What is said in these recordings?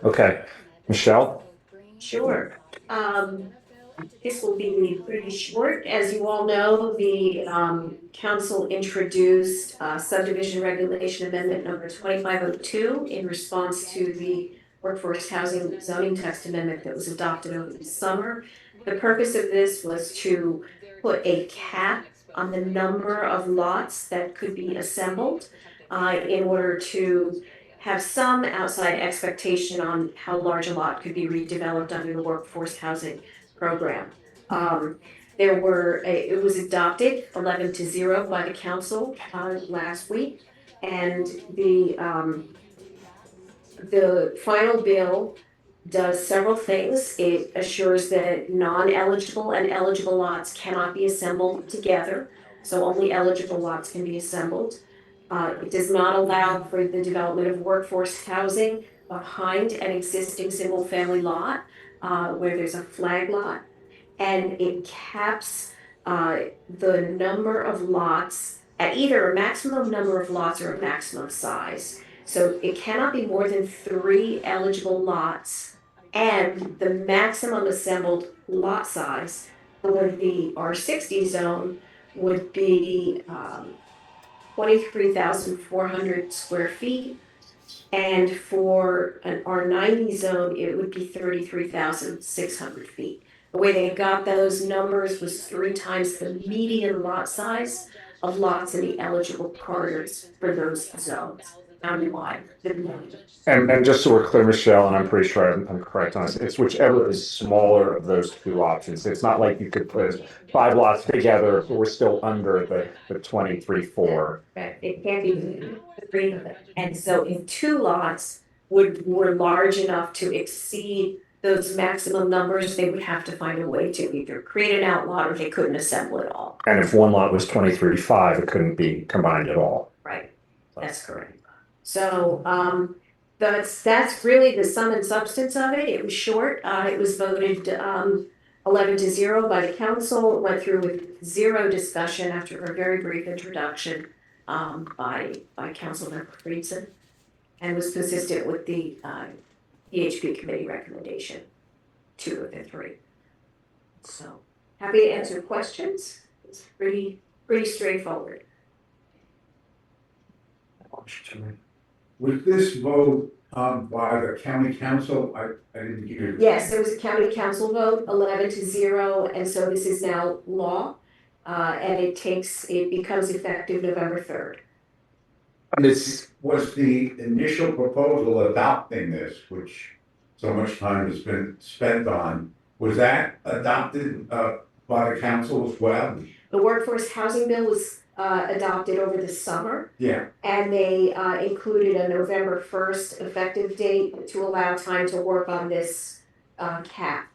Okay, Michelle? Sure. This will be pretty short. As you all know, the council introduced subdivision regulation amendment number 2502 in response to the workforce housing zoning text amendment that was adopted over the summer. The purpose of this was to put a cap on the number of lots that could be assembled in order to have some outside expectation on how large a lot could be redeveloped under the workforce housing program. It was adopted 11-0 by the council last week, and the final bill does several things. It assures that non-eligible and eligible lots cannot be assembled together, so only eligible lots can be assembled. It does not allow for the development of workforce housing behind an existing single-family lot where there's a flag lot. And it caps the number of lots at either a maximum number of lots or a maximum size. So it cannot be more than 3 eligible lots, and the maximum assembled lot size for the R60 zone would be 23,400 square feet. And for an R90 zone, it would be 33,600 feet. The way they got those numbers was 3 times the median lot size of lots in the eligible corridors for those zones, countywide. And just so we're clear, Michelle, and I'm pretty sure I'm correct on this, it's whichever is smaller of those two options. It's not like you could put 5 lots together, but we're still under the 23.4. Right, it can't be 3, and so if 2 lots were large enough to exceed those maximum numbers, they would have to find a way to either create an outlot or they couldn't assemble it all. And if one lot was 23.5, it couldn't be combined at all. Right, that's correct. So that's really the sum and substance of it. It was short. It was voted 11-0 by the council. It went through with 0 discussion after a very brief introduction by Councilmember Friedson, and was consistent with the EHP committee recommendation, 2 of the 3. So happy to answer questions. It's pretty straightforward. Was this vote by the county council? I didn't hear. Yes, there was a county council vote, 11-0, and so this is now law, and it becomes effective November 3rd. And this was the initial proposal adopting this, which so much time has been spent on. Was that adopted by the council as well? The workforce housing bill was adopted over the summer. Yeah. And they included a November 1st effective date to allow time to work on this cap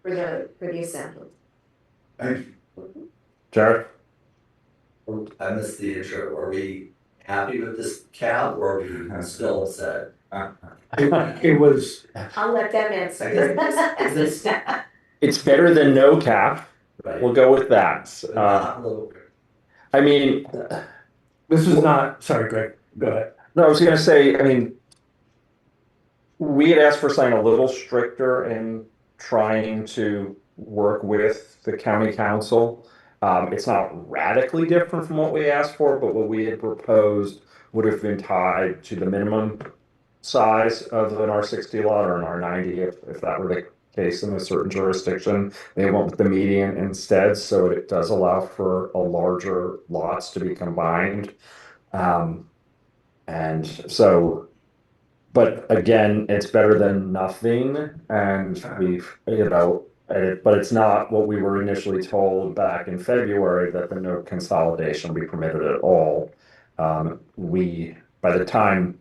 for the assembly. Thank you. Jared? I missed the intro. Are we happy with this cap or are we still upset? It was. I'll let them answer. Is this It's better than no cap. right? We'll go with that. Not a little bit. I mean, This was not. Sorry, Greg. Go ahead. no, I was going to say, I mean, we had asked for something a little stricter in trying to work with the county council. It's not radically different from what we asked for, but what we had proposed would have been tied to the minimum size of an R60 lot or an R90 if that were the case in a certain jurisdiction. They went with the median instead, so it does allow for a larger lots to be combined. And so, but again, it's better than nothing, and we've, but it's not what we were initially told back in February, that the no consolidation will be permitted at all. By the time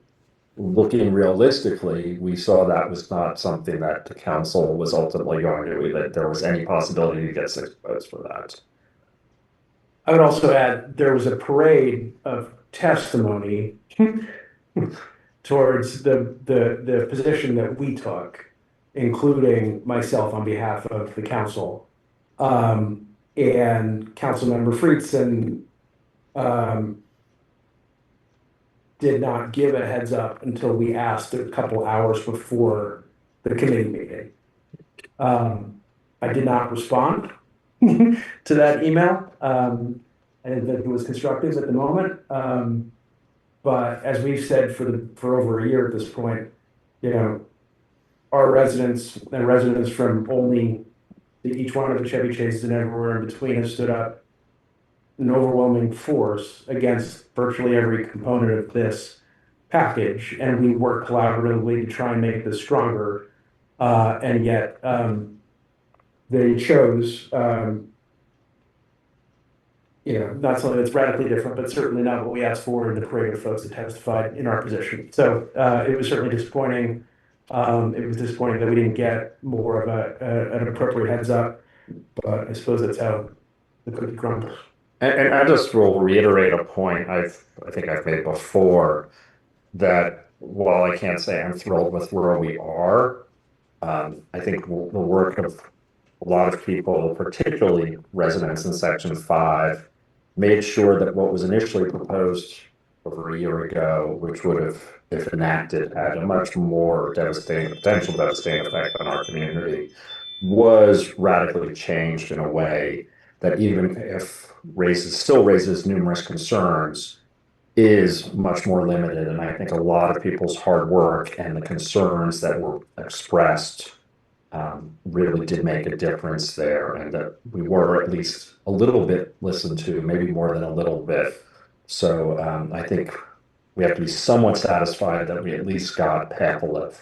looking realistically, we saw that was not something that the council was ultimately going to do, that there was any possibility to get 6 votes for that. I would also add there was a parade of testimony towards the position that we took, including myself on behalf of the council, and Councilmember Friedson did not give a heads up until we asked a couple hours before the committee meeting. I did not respond to that email. I didn't think it was constructive at the moment. But as we've said for over a year at this point, our residents and residents from only each one of the Chevy Chases and everywhere in between have stood up an overwhelming force against virtually every component of this package, and we work collaboratively to try and make this stronger. And yet, they chose, not something that's radically different, but certainly not what we asked for in the parade of folks that testified in our position. So it was certainly disappointing. It was disappointing that we didn't get more of an appropriate heads up, but I suppose that's how the cookie crumbles. And I just will reiterate a point I think I've made before, that while I can't say I'm thrilled with where we are, I think the work of a lot of people, particularly residents in Section 5, made sure that what was initially proposed over a year ago, which would have, if enacted, had a much more potential devastating effect on our community, was radically changed in a way that, even if still raises numerous concerns, is much more limited. And I think a lot of people's hard work and the concerns that were expressed really did make a difference there, and that we were at least a little bit listened to, maybe more than a little bit. So I think we have to be somewhat satisfied that we at least got half a lift.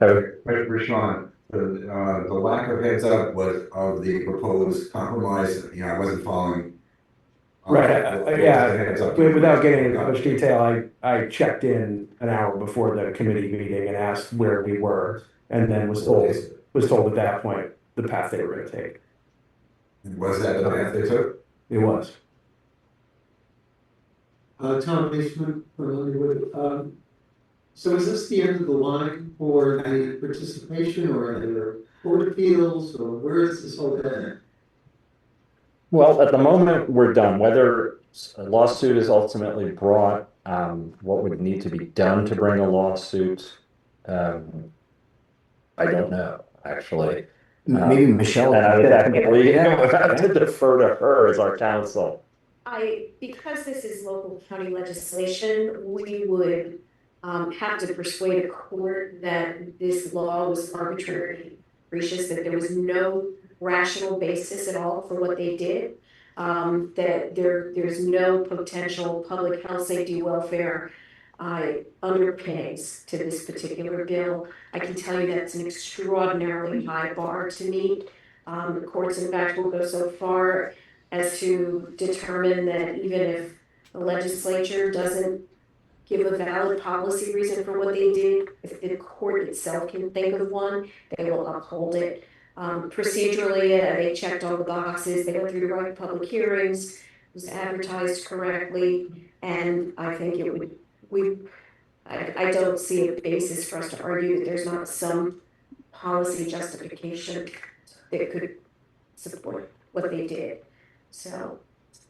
Rashawn, the lack of heads up was of the proposed compromise. I wasn't following. Right, without getting into much detail, I checked in an hour before the committee meeting and asked where we were, and then was told at that point the path they were going to take. Was that the path they took? It was. Tom Basement from Hollywood. So is this the end of the line for the participation, or are there court appeals, or where is this all going? Well, at the moment, we're done. Whether a lawsuit is ultimately brought, what would need to be done to bring a lawsuit, I don't know, actually. Maybe Michelle. And I would have to defer to her as our counsel. Because this is local county legislation, we would have to persuade a court that this law was arbitrary, capricious, that there was no rational basis at all for what they did, that there's no potential public health, safety, welfare underpinnings to this particular bill. I can tell you that's an extraordinarily high bar to meet. The courts, in fact, will go so far as to determine that even if the legislature doesn't give a valid policy reason for what they did, if the court itself can think of one, they will uphold it. Procedurally, they checked all the boxes, they went through the right public hearings, it was advertised correctly, and I think I don't see a basis for us to argue that there's not some policy justification that could support what they did. So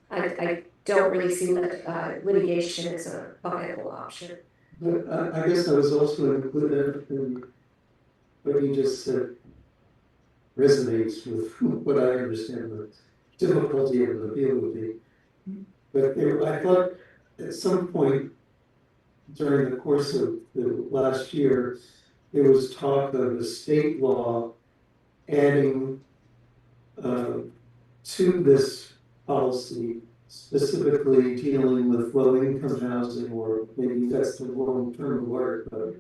I don't really see litigation as a viable option. But I guess I was also included in what you just said resonates with what I understand the difficulty of the appeal would be. But I thought at some point during the course of the last year, there was talk of a state law adding to this policy, specifically dealing with low-income housing, or maybe that's the wrong term of art, but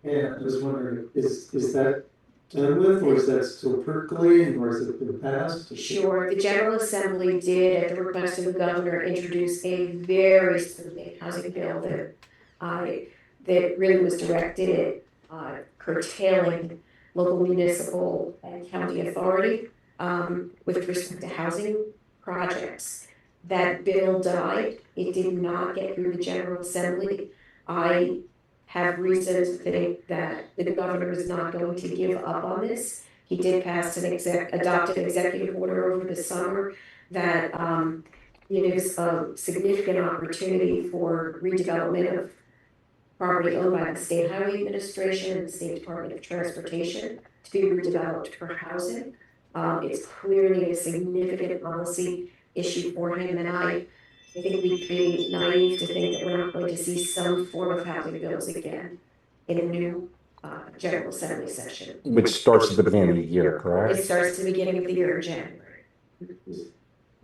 and I was wondering, is that done with, or is that still percolating, or has it been passed? Sure, the General Assembly did, at the request of the governor, introduce a very specific housing bill that really was directed at curtailing local, municipal, and county authority with respect to housing projects. That bill died. It did not get through the General Assembly. I have reason to think that the governor is not going to give up on this. He did pass adopt an executive order over the summer that gives a significant opportunity for redevelopment of property owned by the State Highway Administration and the State Department of Transportation to be redeveloped for housing. It's clearly a significant policy issue for him, and I think we'd be naive to think that we're not going to see some form of housing bills again in a new General Assembly session. Which starts at the beginning of the year, It correct? starts at the beginning of the year in January.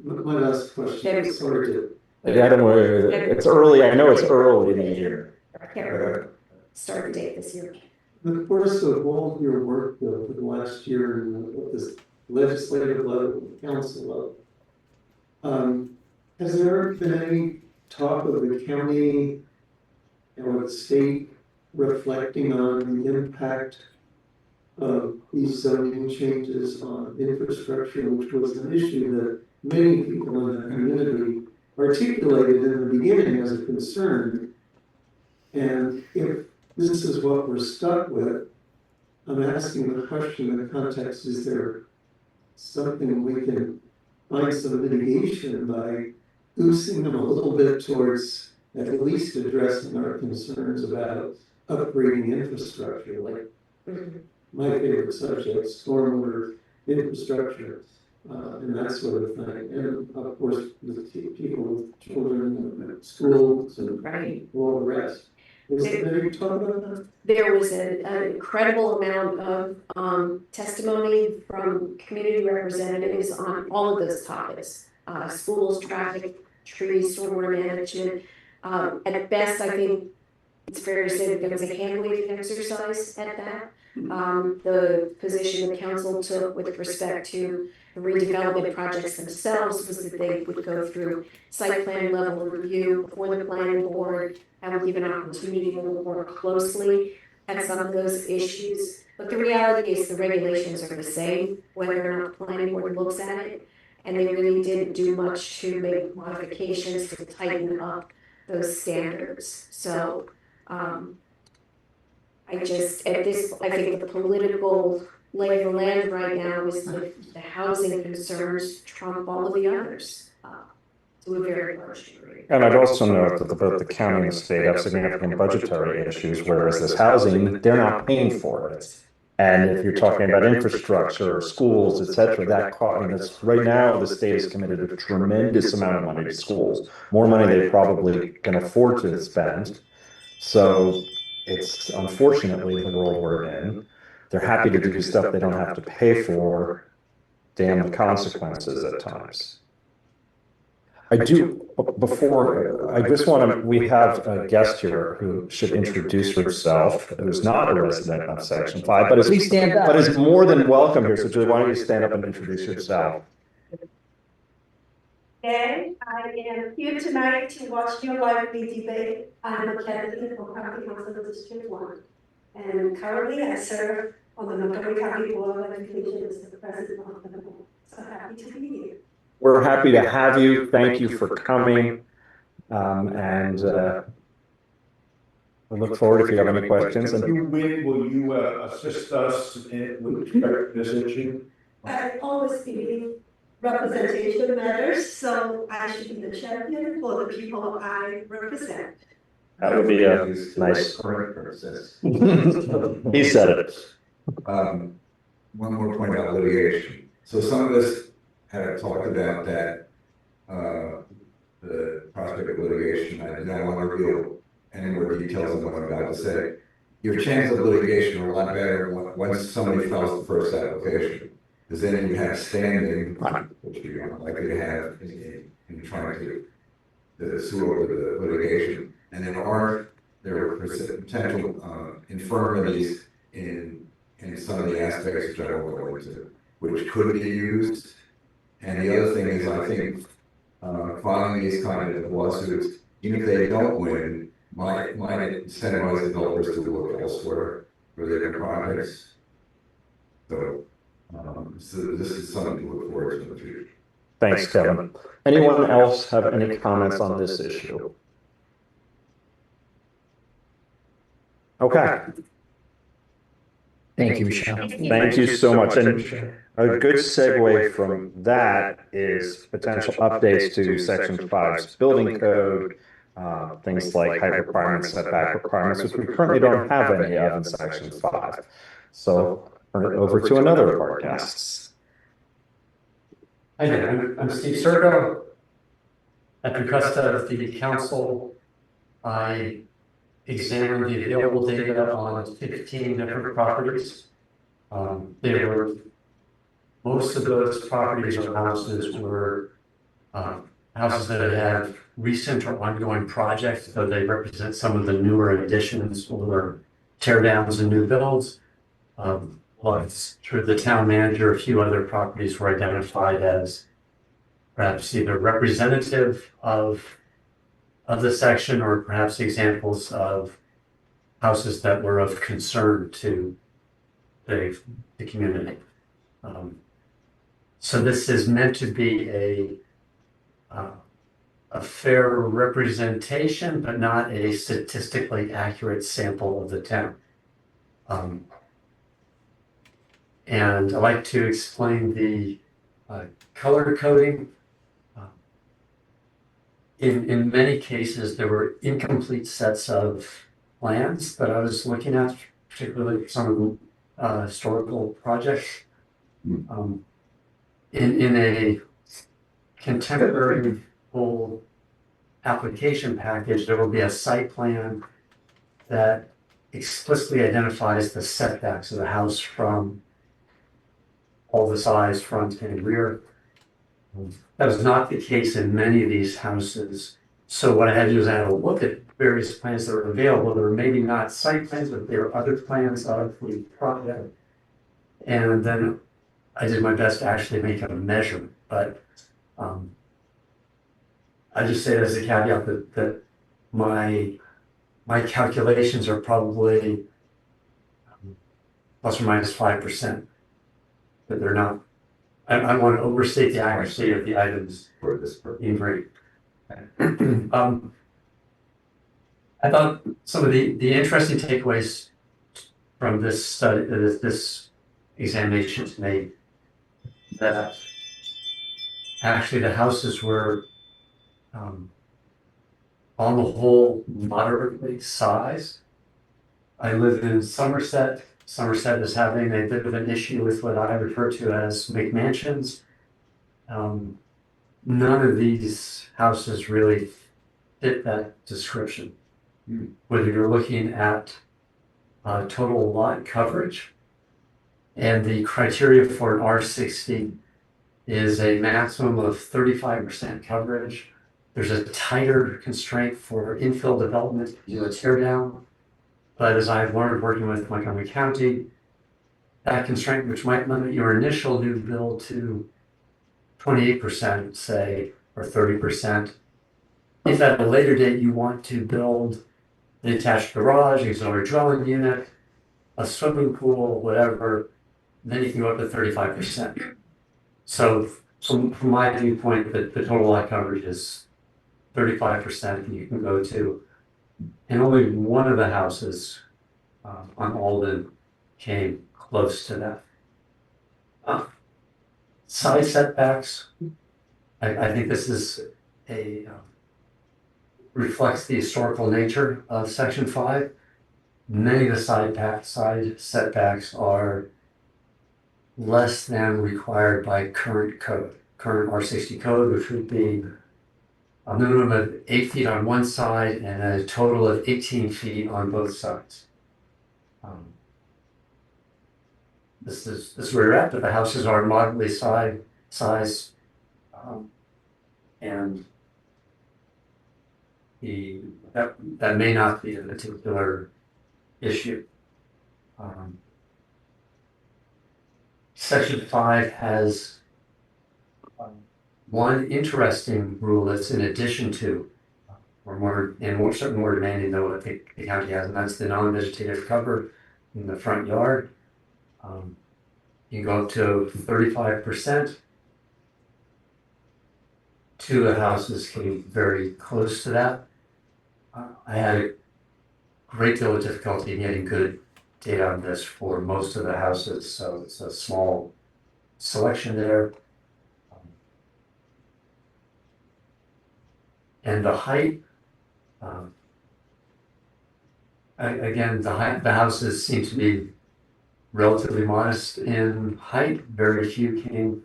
My last question, sorry to. Yeah, I don't know, it's early, I know it's early in the year. I can't remember start date this year. In the course of all your work for the last year in this legislative level, council level, has there been any talk of the county or the state reflecting on the impact of these zoning changes on infrastructure, which was an issue that many people in the community articulated in the beginning as a concern? And if this is what we're stuck with, I'm asking the question in the context, is there something we can find some mitigation by boosting them a little bit towards at least addressing our concerns about upgrading infrastructure, like my favorite subject, stormwater infrastructure, and that sort of thing. And of course, with people with children, schools, and Right. all the rest. Is there any talk about that? There was an incredible amount of testimony from community representatives on all of those topics. Schools, traffic, trees, stormwater management. At best, I think it's fair to say that there was a hand-waving exercise at that. The position the council took with respect to the redevelopment projects themselves was that they would go through site plan level review before the planning board, and would give an opportunity to look more closely at some of those issues. But the reality is the regulations are the same, whether or not the planning board looks at it. And they really didn't do much to make modifications to tighten up those standards. So, I think the political lay of the land right now is the housing concerns trump all of the others, to a very large degree. And I'd also note that both the county and the state have significant budgetary issues, whereas this housing, they're not paying for it. And if you're talking about infrastructure, schools, et cetera, that cost, I mean, right now, the state is committed a tremendous amount of money to schools, more money they probably can afford to spend. So it's unfortunately the world we're in. They're happy to do stuff they don't have to pay for. Damn the consequences at times. I do, before, I just want to, we have a guest here who should introduce herself, who's not a resident of Section 5, but is more than welcome here. So Julie, why don't you stand up and introduce yourself? And I am here tonight to watch your lively debate. I'm a candidate for County Council District 1. And currently I serve on the Montgomery County Board of Education as the president of the board. So happy to be here. We're happy to have you. Thank you for coming. We look forward if you have any questions. If you win, will you assist us with respect to this issue? I always believe representation matters, so I should be the champion for the people I represent. That would be a nice. Correct process. He said it. One more point about litigation. So some of us have talked about that, the prospect of litigation. I don't want to reveal any more details on what I'm about to say. Your chances of litigation are a lot better once somebody files the first application, because then you have standing, which you're likely to have in trying to sue over the litigation. And there are potential infirmities in some of the aspects which I won't go into, which could be used. And the other thing is, I think filing these kind of lawsuits, even if they don't win, might incentivize developers to look elsewhere for their projects. So this is something to look forward to in the future. Thanks, Kevin. Anyone else have any comments on this issue? Okay. Thank you, Michelle. Thank you so much. And A good segue from that is potential updates to section 5's building code, things like height requirements, setback requirements, which we currently don't have any of in section 5. So turn it over to another of our guests. Hi there, I'm Steve Sergo. At the request of the council, I examined the available data on 15 different properties. Most of those properties or houses were houses that had recent or ongoing projects, so they represent some of the newer additions or tear downs and new builds. But through the town manager, a few other properties were identified as perhaps either representative of the section or perhaps examples of houses that were of concern to the community. So this is meant to be a fair representation, but not a statistically accurate sample of the town. And I'd like to explain the color coding. In many cases, there were incomplete sets of plans that I was looking at, particularly some of the historical projects. In a contemporary full application package, there will be a site plan that explicitly identifies the setbacks of the house from all the sides, front and rear. That was not the case in many of these houses. So what I had to do is I had to look at various plans that were available. There were maybe not site plans, but there were other plans of the project. And then I did my best to actually make a measurement, but I just say as a caveat that my calculations are probably plus or minus 5%, but they're not. I want to overstate the accuracy of the items For this purpose. in rate. I thought some of the interesting takeaways from this study, this examination is made that actually the houses were on the whole moderately sized. I live in Somerset. Somerset is having a bit of an issue with what I refer to as McMansions. None of these houses really fit that description. Whether you're looking at total lot coverage, and the criteria for an R60 is a maximum of 35% coverage. There's a tighter constraint for infill development, you know, tear down. But as I've learned working with Montgomery County, that constraint, which might limit your initial new build to 28%, say, or 30%. If at a later date you want to build an attached garage, auxiliary dwelling unit, a swimming pool, whatever, then you can go up to 35%. So from my viewpoint, the total lot coverage is 35%, and you can go to, and only one of the houses on Alden came close to that. Side setbacks, I think this is reflects the historical nature of Section 5. Many of the side setbacks are less than required by current code, current R60 code, which would be a minimum of 8 feet on one side and a total of 18 feet on both sides. This is where we're at, but the houses are moderately sized, and that may not be a particular issue. Section 5 has one interesting rule that's in addition to, or certainly more demanding than what the county has, and that's the non-vegetative cover in the front yard. You can go up to 35%. Two of the houses came very close to that. I had a great deal of difficulty in getting good data on this for most of the houses, so it's a small selection there. And the height, again, the houses seem to be relatively modest in height. Very few came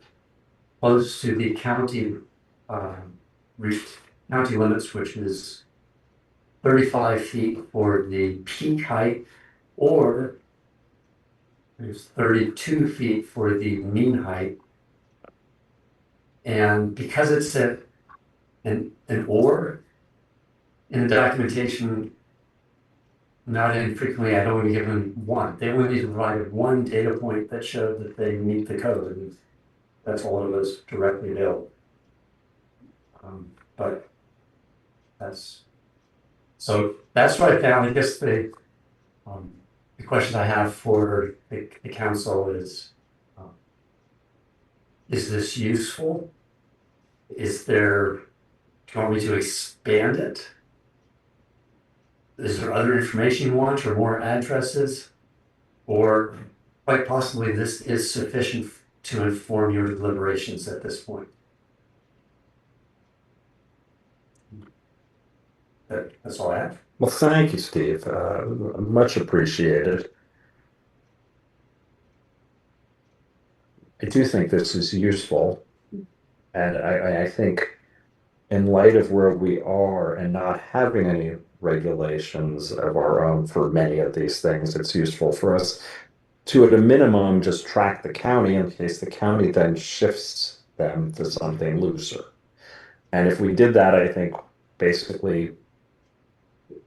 close to the county, county limits, which is 35 feet for the peak height, or there's 32 feet for the mean height. And because it's an or in the documentation, not infrequently, I'd only given one. They only provided one data point that showed that they meet the code, and that's all it was directly built. But that's what I found. I guess the question I have for the council is this useful? Is there, do you want me to expand it? Is there other information you want or more addresses? Or quite possibly this is sufficient to inform your deliberations at this point? That's all I have. Well, thank you, Steve. Much appreciated. I do think this is useful. And I think in light of where we are and not having any regulations of our own for many of these things, it's useful for us to, at a minimum, just track the county in case the county then shifts them to something looser. And if we did that, I think basically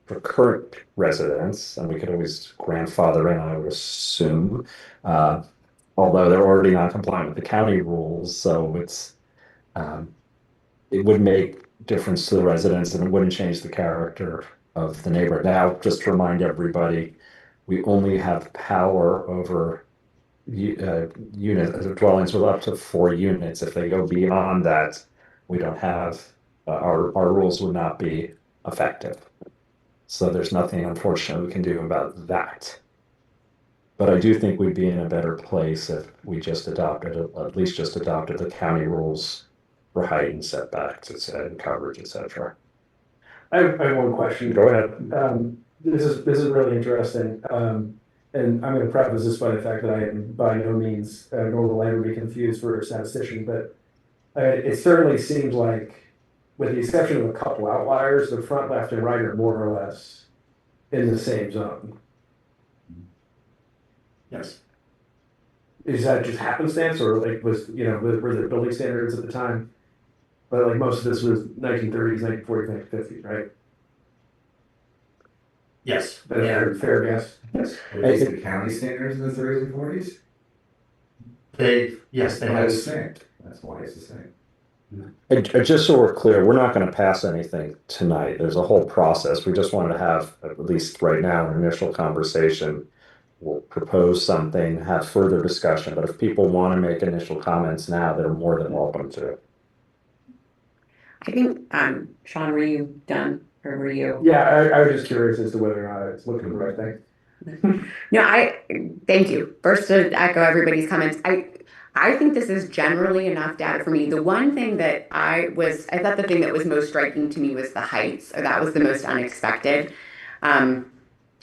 for current residents, and we could always grandfather in, I would assume, although they're already not compliant with the county rules, so it would make difference to the residents and it wouldn't change the character of the neighborhood. Now, just to remind everybody, we only have power over dwellings with up to 4 units. If they go beyond that, we don't have, our rules would not be effective. So there's nothing, unfortunately, we can do about that. But I do think we'd be in a better place if we just adopted, at least just adopted the county rules for height and setbacks and coverage, etc. I have one question. Go ahead. This is really interesting. And I'm going to preface this by the fact that I am by no means, nor will I ever be confused for a statistician, but it certainly seems like, with the exception of a couple outliers, the front left and right are more or less in the same zone. Yes. Is that just happenstance, or like were there building standards at the time? But like most of this was 1930s, 1940s, 1950s, right? Yes. Fair guess. Yes. Were these the county standards in the 30s and 40s? They That's had. why it's the same. That's why it's the same. And just so we're clear, we're not going to pass anything tonight. There's a whole process. We just wanted to have, at least right now, an initial conversation. We'll propose something, have further discussion, but if people want to make initial comments now, they're more than welcome to. I think, Sean, were you done or were you? Yeah, I was just curious as to whether or not it's looking at the right thing. No, thank you. First, to echo everybody's comments, I think this is generally enough data for me. The one thing that I thought the thing that was most striking to me was the heights, or that was the most unexpected.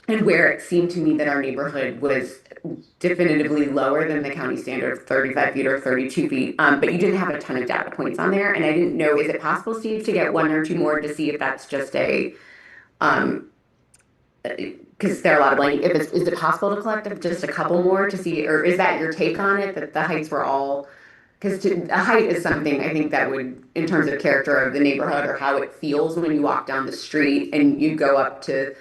And where it seemed to me that our neighborhood was definitively lower than the county standard of 35 feet or 32 feet. But you didn't have a ton of data points on there. And I didn't know, is it possible, Steve, to get 1 or 2 more to see if that's just because there are a lot of blank, is it possible to collect just a couple more to see, or is that your take on it, that the heights were all, because a height is something I think that would, in terms of character of the neighborhood or how it feels when you walk down the street and you go up to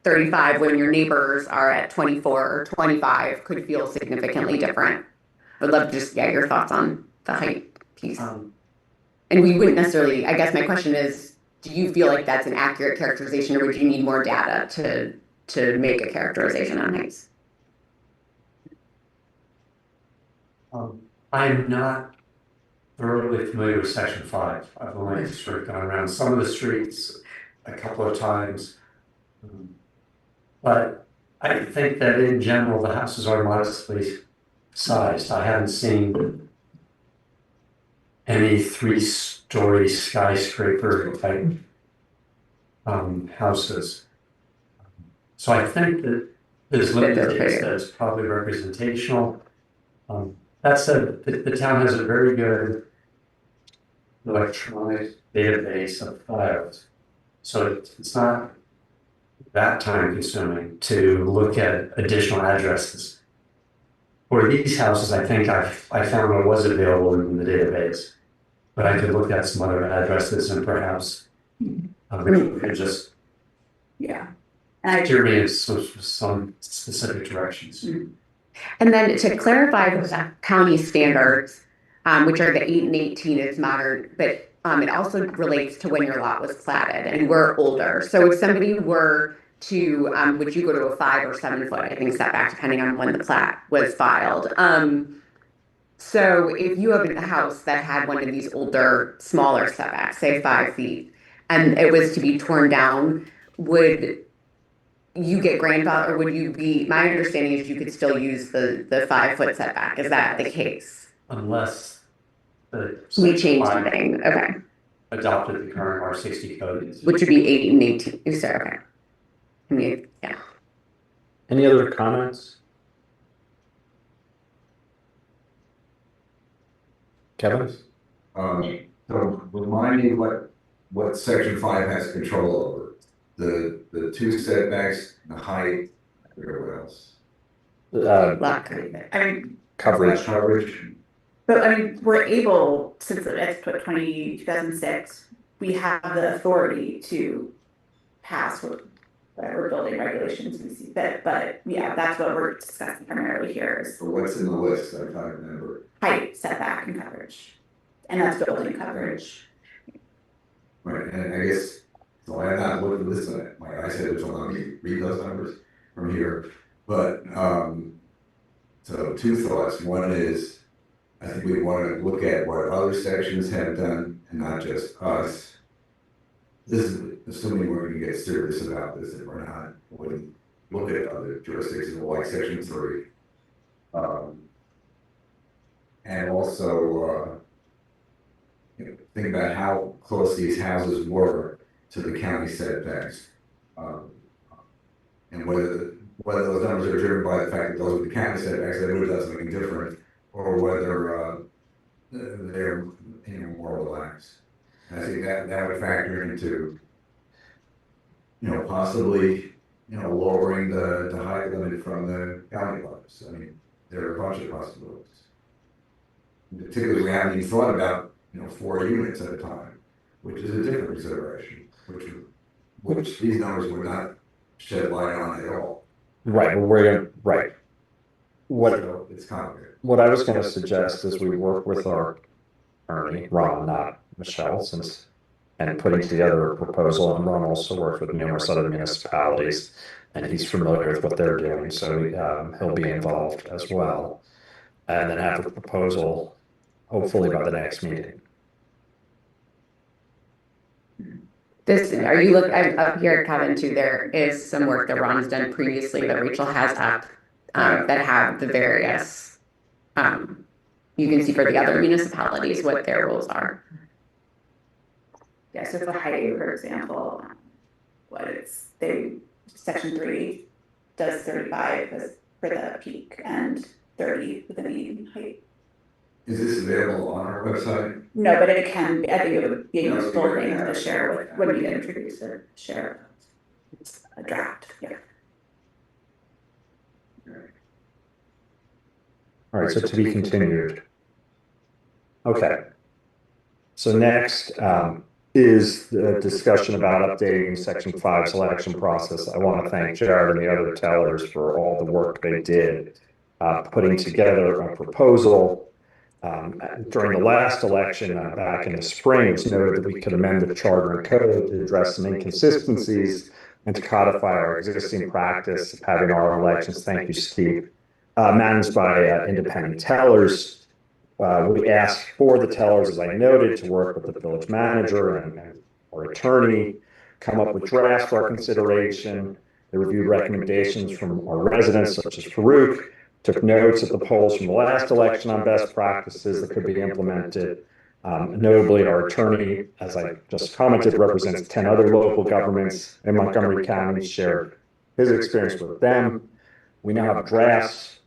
35 when your neighbors are at 24 or 25 could feel significantly different. I'd love to just get your thoughts on the height piece. And we wouldn't necessarily, I guess my question is, do you feel like that's an accurate characterization, or would you need more data to make a characterization on heights? I'm not thoroughly familiar with Section 5. I've only sort of gone around some of the streets a couple of times. But I think that in general, the houses are modestly sized. I haven't seen any three-story skyscraper type houses. So I think that there's limited case that it's probably representational. That said, the town has a very good electronic database of files. So it's not that time consuming to look at additional addresses. For these houses, I think I found what was available in the database, but I could look at some other addresses and perhaps just Yeah. steer me in some specific directions. And then to clarify the county standards, which are the 8 and 18 is modern, but it also relates to when your lot was platted and we're older. So if somebody were to, would you go to a 5 or 7 foot, I think, setback, depending on when the plat was filed. So if you have a house that had one of these older, smaller setbacks, say 5 feet, and it was to be torn down, would you get grandfathered, or would you be, my understanding is you could still use the 5 foot setback. Is that the case? Unless the We changed something, okay, adopted the current R60 code. which would be 8 and 18, sorry, okay. I mean, yeah. Any other comments? Kevin? So remind me what section 5 has control over. The 2 setbacks, the height, I forget what else. Lot coverage. I mean, Coverage. Coverage. but I mean, we're able, since it's 2006, we have the authority to pass whatever building regulations we see fit, but yeah, that's what we're discussing primarily here is But what's in the list? I can't remember. height, setback, and coverage. And that's building coverage. Right, and I guess, so I'm not looking to listen to it. My eyesight is allowing me to read those numbers from here. But, so 2 thoughts. One is, I think we want to look at what other sections have done and not just us. This is assuming we're going to get serious about this, and we're not, we look at other jurisdictions like section 3. And also, think about how close these houses were to the county setbacks. And whether those numbers are driven by the fact that those are the county setbacks, that really does something different, or whether they're more relaxed. And I think that would factor into possibly lowering the height limit from the county limits. I mean, there are a bunch of possibilities. Particularly, we haven't even thought about 4 units at a time, which is a different consideration, which these numbers would not shed light on at all. Right, well, we're gonna, right. So it's complicated. What I was gonna suggest is we work with our attorney, Ron, not Michelle, and putting together a proposal, and Ron also worked with numerous other municipalities, and he's familiar with what they're doing, so he'll be involved as well. And then have a proposal, hopefully by the next meeting. This, are you look, I'm up here, Kevin, too, there is some work that Ron's done previously that Rachel has up, that have the various, you can see for the other municipalities what their rules are. Yeah, so for height, for example, section 3 does 35 for the peak and 30 for the mean height. Is this available on our website? No, but it can be, I think it would be a useful thing to share with, when we get introduced to share. It's a draft, yeah. All right, so to be continued. Okay. So next is the discussion about updating section 5 selection process. I want to thank Jared and the other tellers for all the work they did putting together a proposal. During the last election back in the spring, it was noted that we could amend the charter and code to address some inconsistencies and to codify our existing practice of having our elections. Thank you, Steve. Managed by independent tellers. We asked for the tellers, as I noted, to work with the village manager and our attorney, come up with drafts for our consideration. They reviewed recommendations from our residents, such as Farouk, took notes at the polls from the last election on best practices that could be implemented. Notably, our attorney, as I just commented, represents 10 other local governments in Montgomery County, shared his experience with them. We now have drafts,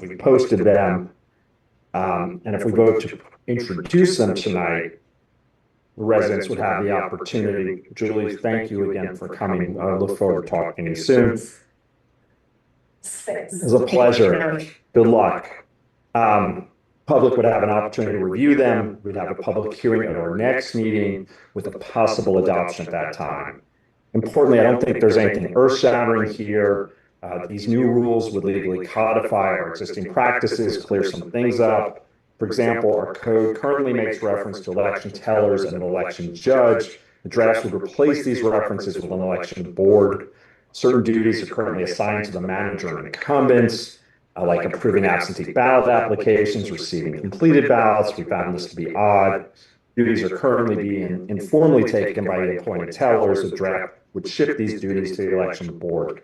we posted them, and if we vote to introduce them tonight, the residents would have the opportunity. Julie, thank you again for coming. I look forward to talking to you soon. It's a pleasure. Good luck. Public would have an opportunity to review them. We'd have a public hearing at our next meeting with a possible adoption at that time. Importantly, I don't think there's anything earth-shattering here. These new rules would legally codify our existing practices, clear some things up. For example, our code currently makes reference to election tellers and an election judge. The drafts would replace these references with an election board. Certain duties are currently assigned to the manager and incumbents, like approving absentee ballot applications, receiving completed ballots. We found this to be odd. Duties are currently being informally taken by the appointed tellers. The draft would shift these duties to the election board.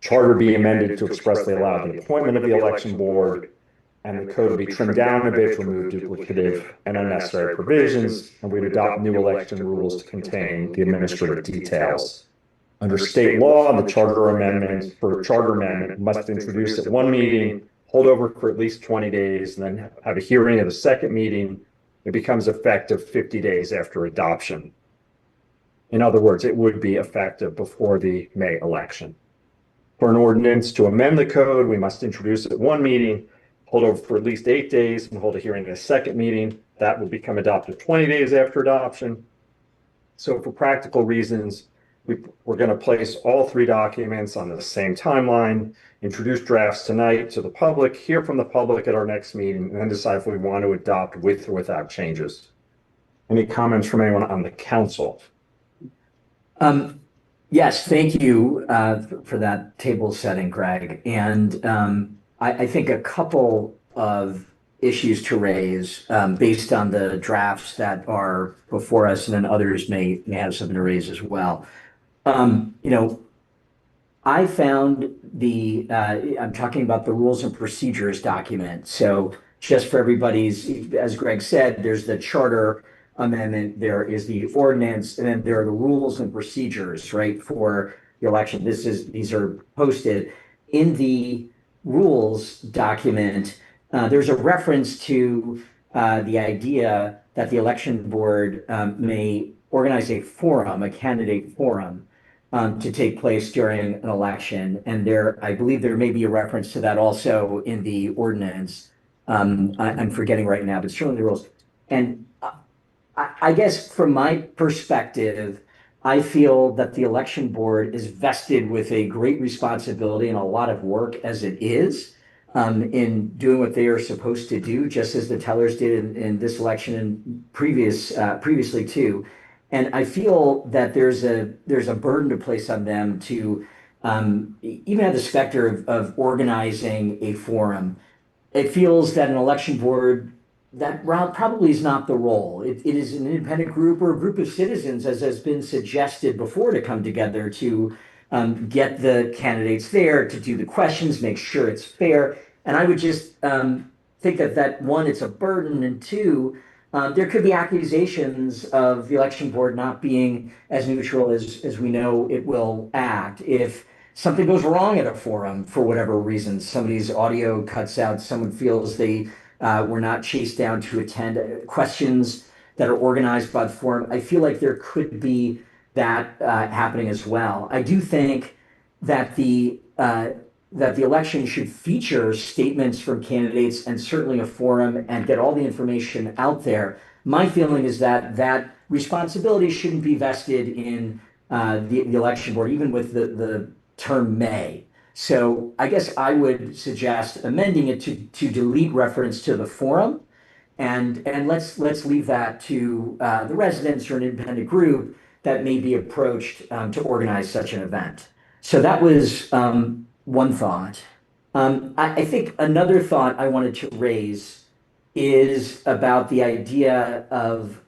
Charter be amended to expressly allow the appointment of the election board, and the code would be trimmed down a bit to remove duplicative and unnecessary provisions, and we'd adopt new election rules to contain the administrative details. Under state law, the charter amendment must introduce at one meeting, hold over for at least 20 days, and then have a hearing at a second meeting. It becomes effective 50 days after adoption. In other words, it would be effective before the May election. For an ordinance to amend the code, we must introduce it at one meeting, hold over for at least 8 days, and hold a hearing at a second meeting. That would become adopted 20 days after adoption. So for practical reasons, we're going to place all three documents on the same timeline, introduce drafts tonight to the public, hear from the public at our next meeting, and then decide if we want to adopt with or without changes. Any comments from anyone on the council? Yes, thank you for that table setting, Greg. And I think a couple of issues to raise based on the drafts that are before us, and then others may have something to raise as well. I found I'm talking about the rules and procedures document. So just for everybody's, as Greg said, there's the charter amendment, there is the ordinance, and then there are the rules and procedures, right, for the election. These are posted in the rules document. There's a reference to the idea that the election board may organize a forum, a candidate forum, to take place during an election. And I believe there may be a reference to that also in the ordinance. I'm forgetting right now, but certainly the rules. And I guess from my perspective, I feel that the election board is vested with a great responsibility and a lot of work as it is in doing what they are supposed to do, just as the tellers did in this election and previously too. And I feel that there's a burden to place on them to even have the specter of organizing a forum. It feels that an election board, that probably is not the role. It is an independent group or a group of citizens, as has been suggested before, to come together to get the candidates there, to do the questions, make sure it's fair. And I would just think that one, it's a burden, and two, there could be accusations of the election board not being as neutral as we know it will act. If something goes wrong at a forum for whatever reason, somebody's audio cuts out, someone feels they were not chased down to attend questions that are organized by the forum, I feel like there could be that happening as well. I do think that the election should feature statements from candidates and certainly a forum and get all the information out there. My feeling is that responsibility shouldn't be vested in the election board, even with the term may. So I guess I would suggest amending it to delete reference to the forum, and let's leave that to the residents or an independent group that may be approached to organize such an event. So that was one thought. I think another thought I wanted to raise is about the idea of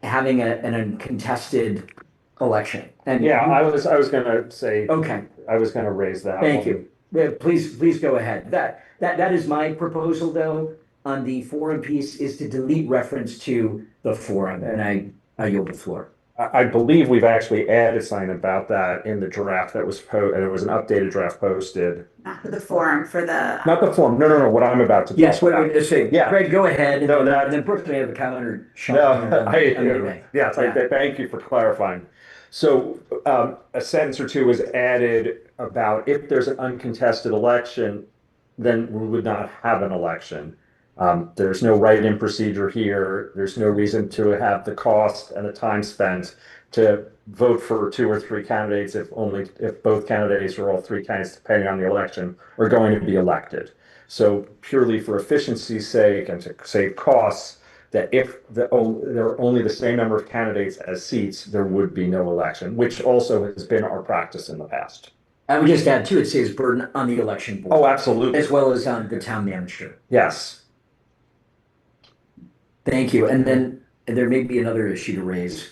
having an uncontested election. And yeah, I was going to say. Okay. I was going to raise that. Thank you. Yeah, please go ahead. That is my proposal, though. on the forum piece is to delete reference to the forum, and I yield the floor. I believe we've actually added something about that in the draft that was and it was an updated draft posted. Not for the forum, for the. Not the form, no, what I'm about to. Yes, talk what about. I'm say, Yeah. Greg, go ahead, and No, then Brooke may have a comment or No, Yes, thank you for clarifying. So, a sentence or two was added about if there's an uncontested election, then we would not have an election. There's no write-in procedure here. There's no reason to have the cost and the time spent to vote for 2 or 3 candidates if both candidates or all 3 candidates, depending on the election, are going to be elected. So purely for efficiency's sake and to save costs, that if there are only the same number of candidates as seats, there would be no election, which also has been our practice in the past. I would just add too, it saves burden on the election board. Oh, absolutely. As well as on the town manager. Yes. Thank you. And then there may be another issue to raise.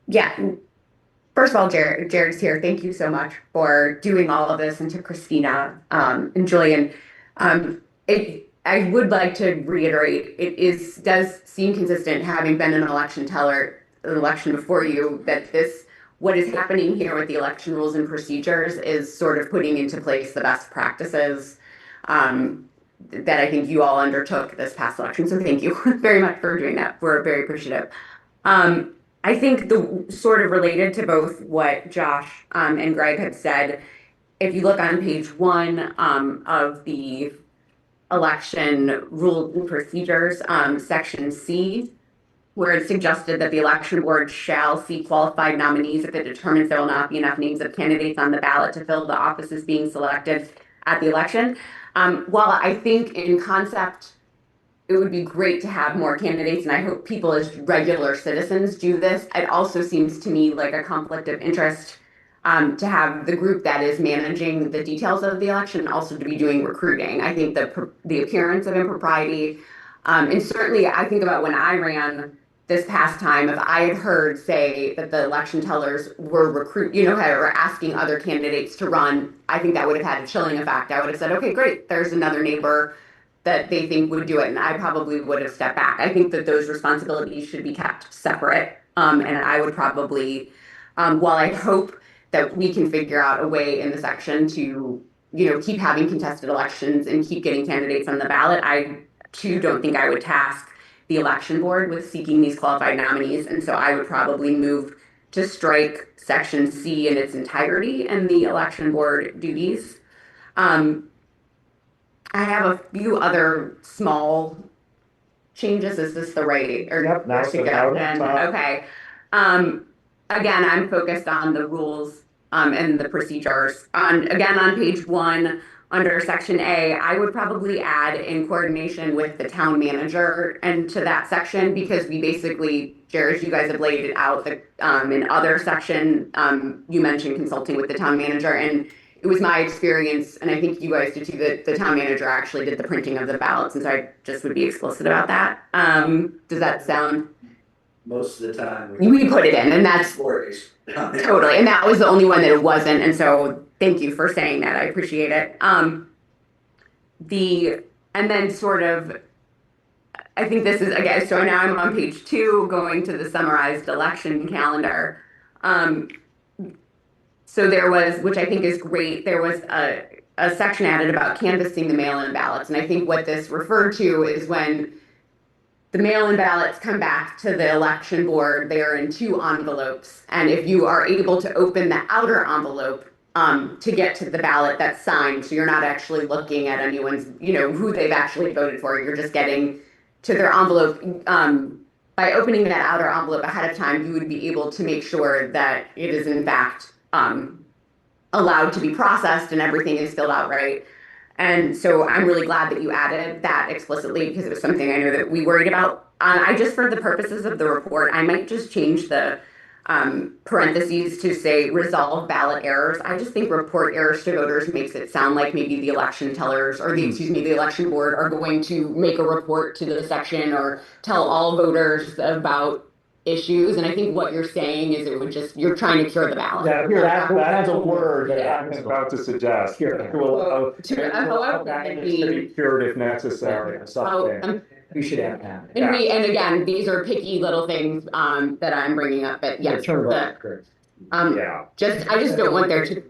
Yeah. First of all, Jared's here. Thank you so much for doing all of this, and to Christina, and Julian. I would like to reiterate, it does seem consistent, having been an election teller, an election before you, that what is happening here with the election rules and procedures is sort of putting into place the best practices that I think you all undertook this past election. So thank you very much for doing that. We're very appreciative. I think the sort of related to both what Josh and Greg had said, if you look on page 1 of the election rules and procedures, section C, where it's suggested that the election board shall seek qualified nominees if it determines there will not be enough names of candidates on the ballot to fill the offices being selected at the election. While I think in concept, it would be great to have more candidates, and I hope people as regular citizens do this, it also seems to me like a conflict of interest to have the group that is managing the details of the election also to be doing recruiting. I think the appearance of impropriety, and certainly I think about when I ran this past time, if I had heard say that the election tellers were were asking other candidates to run, I think that would have had a chilling effect. I would have said, okay, great, there's another neighbor that they think would do it, and I probably would have stepped back. I think that those responsibilities should be kept separate, and I would probably, while I hope that we can figure out a way in the section to, keep having contested elections and keep getting candidates on the ballot, I too don't think I would task the election board with seeking these qualified nominees, and so I would probably move to strike section C in its entirety and the election board duties. I have a few other small changes. Is this the right? Or Yep, now okay. Again, I'm focused on the rules and the procedures. On page 1, under section A, I would probably add in coordination with the town manager and to that section, because we basically, Jared, you guys have laid it out. In other section, you mentioned consulting with the town manager, and it was my experience, and I think you guys did too, that the town manager actually did the printing of the ballots, and so I just would be explicit about that. Does that sound? Most of the time. We put it in, and that's Stories. totally, and that was the only one that it wasn't, and so thank you for saying that. I appreciate it. And then sort of, I think this is, again, so now I'm on page 2, going to the summarized election calendar. So there was, which I think is great, there was a section added about canvassing the mail-in ballots. And I think what this referred to is when the mail-in ballots come back to the election board, they are in 2 envelopes. And if you are able to open the outer envelope to get to the ballot that's signed, so you're not actually looking at anyone's, who they've actually voted for, you're just getting to their envelope. By opening that outer envelope ahead of time, you would be able to make sure that it is in fact allowed to be processed and everything is filled out right. And so I'm really glad that you added that explicitly, because it was something I know that we worried about. I just, for the purposes of the report, I might just change the parentheses to say resolve ballot errors. I just think report errors to voters makes it sound like maybe the election tellers or the election board are going to make a report to the section or tell all voters about issues, and I think what you're saying is it would just, you're trying to cure the ballot. That's a word that I'm about to suggest. Cure. However, That needs to be cured if necessary or something. We should have that. and again, these are picky little things, that I'm bringing up, but yes, Yeah. I just don't want there to,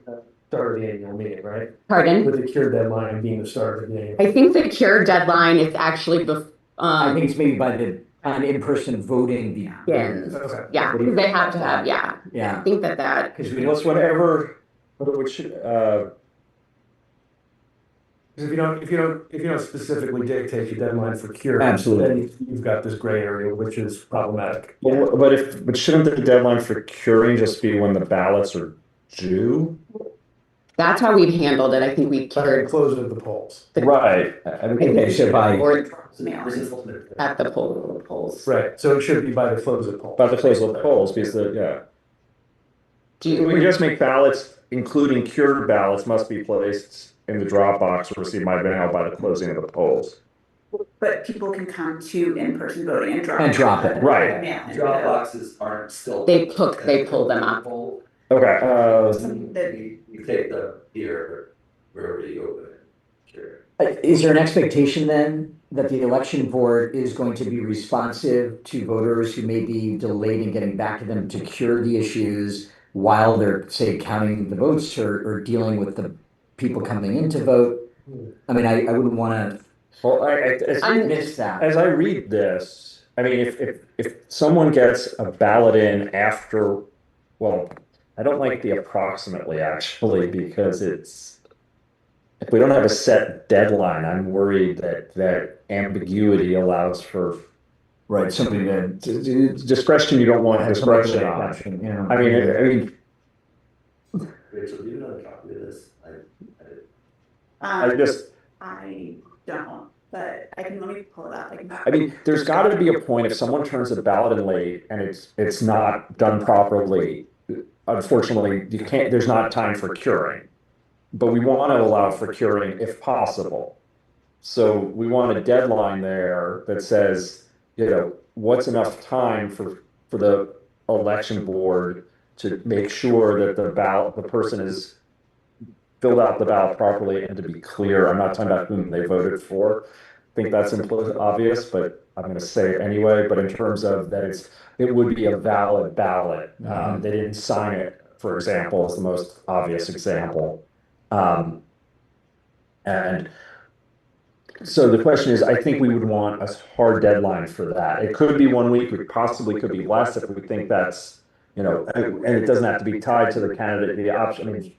Start of the annual meeting, right? pardon? With the cure deadline being the start of the annual. I think the cure deadline is actually I think it's maybe by an in-person voting begins. Okay. Yeah, because they have to have, I Yeah, think that, because It's whatever, which, Because if you don't specifically dictate your deadline for cure. Absolutely. Then you've got this gray area, which is problematic. but shouldn't the deadline for curing just be when the ballots are due? that's how we've handled it. I think we By the cured close of the polls. Right. Okay, so by, or at the polls. Right, so it should be by the close of polls. By the close of the polls, because Do we you, just make ballots, including cured ballots, must be placed in the drop box or received by mail by the closing of the polls. But people can come to in-person voting and drop. it. Right. Yeah. Drop boxes aren't still. They pull them up. Okay, You take the here, wherever you open it. Sure. Is there an expectation then that the election board is going to be responsive to voters who may be delayed in getting back to them to cure the issues while they're, say, counting the votes or dealing with the people coming in to vote? I mean, I wouldn't want well, to miss that. as I read this, I mean, if someone gets a ballot in after, well, I don't like the approximately actually, because if we don't have a set deadline, I'm worried that ambiguity allows for Right, somebody discretion you don't want discretion on. Yeah. I mean, Rachel, do you know a copy of this? I just, I don't, but let me pull it up. I mean, there's got to be a point if someone turns a ballot in late and it's not done properly. Unfortunately, you can't. There's not time for curing, but we want to allow for curing if possible. So we want a deadline there that says, what's enough time for the election board to make sure that the person is filled out the ballot properly and to be clear. I'm not talking about whom they voted for. I think that's obvious, but I'm going to say it anyway. But in terms of that, it would be a valid ballot. They didn't sign it, for example, is the most obvious example. And so the question is, I think we would want a hard deadline for that. It could be 1 week, it possibly could be less if we think that's, and it doesn't have to be tied to the candidate, the option. I mean,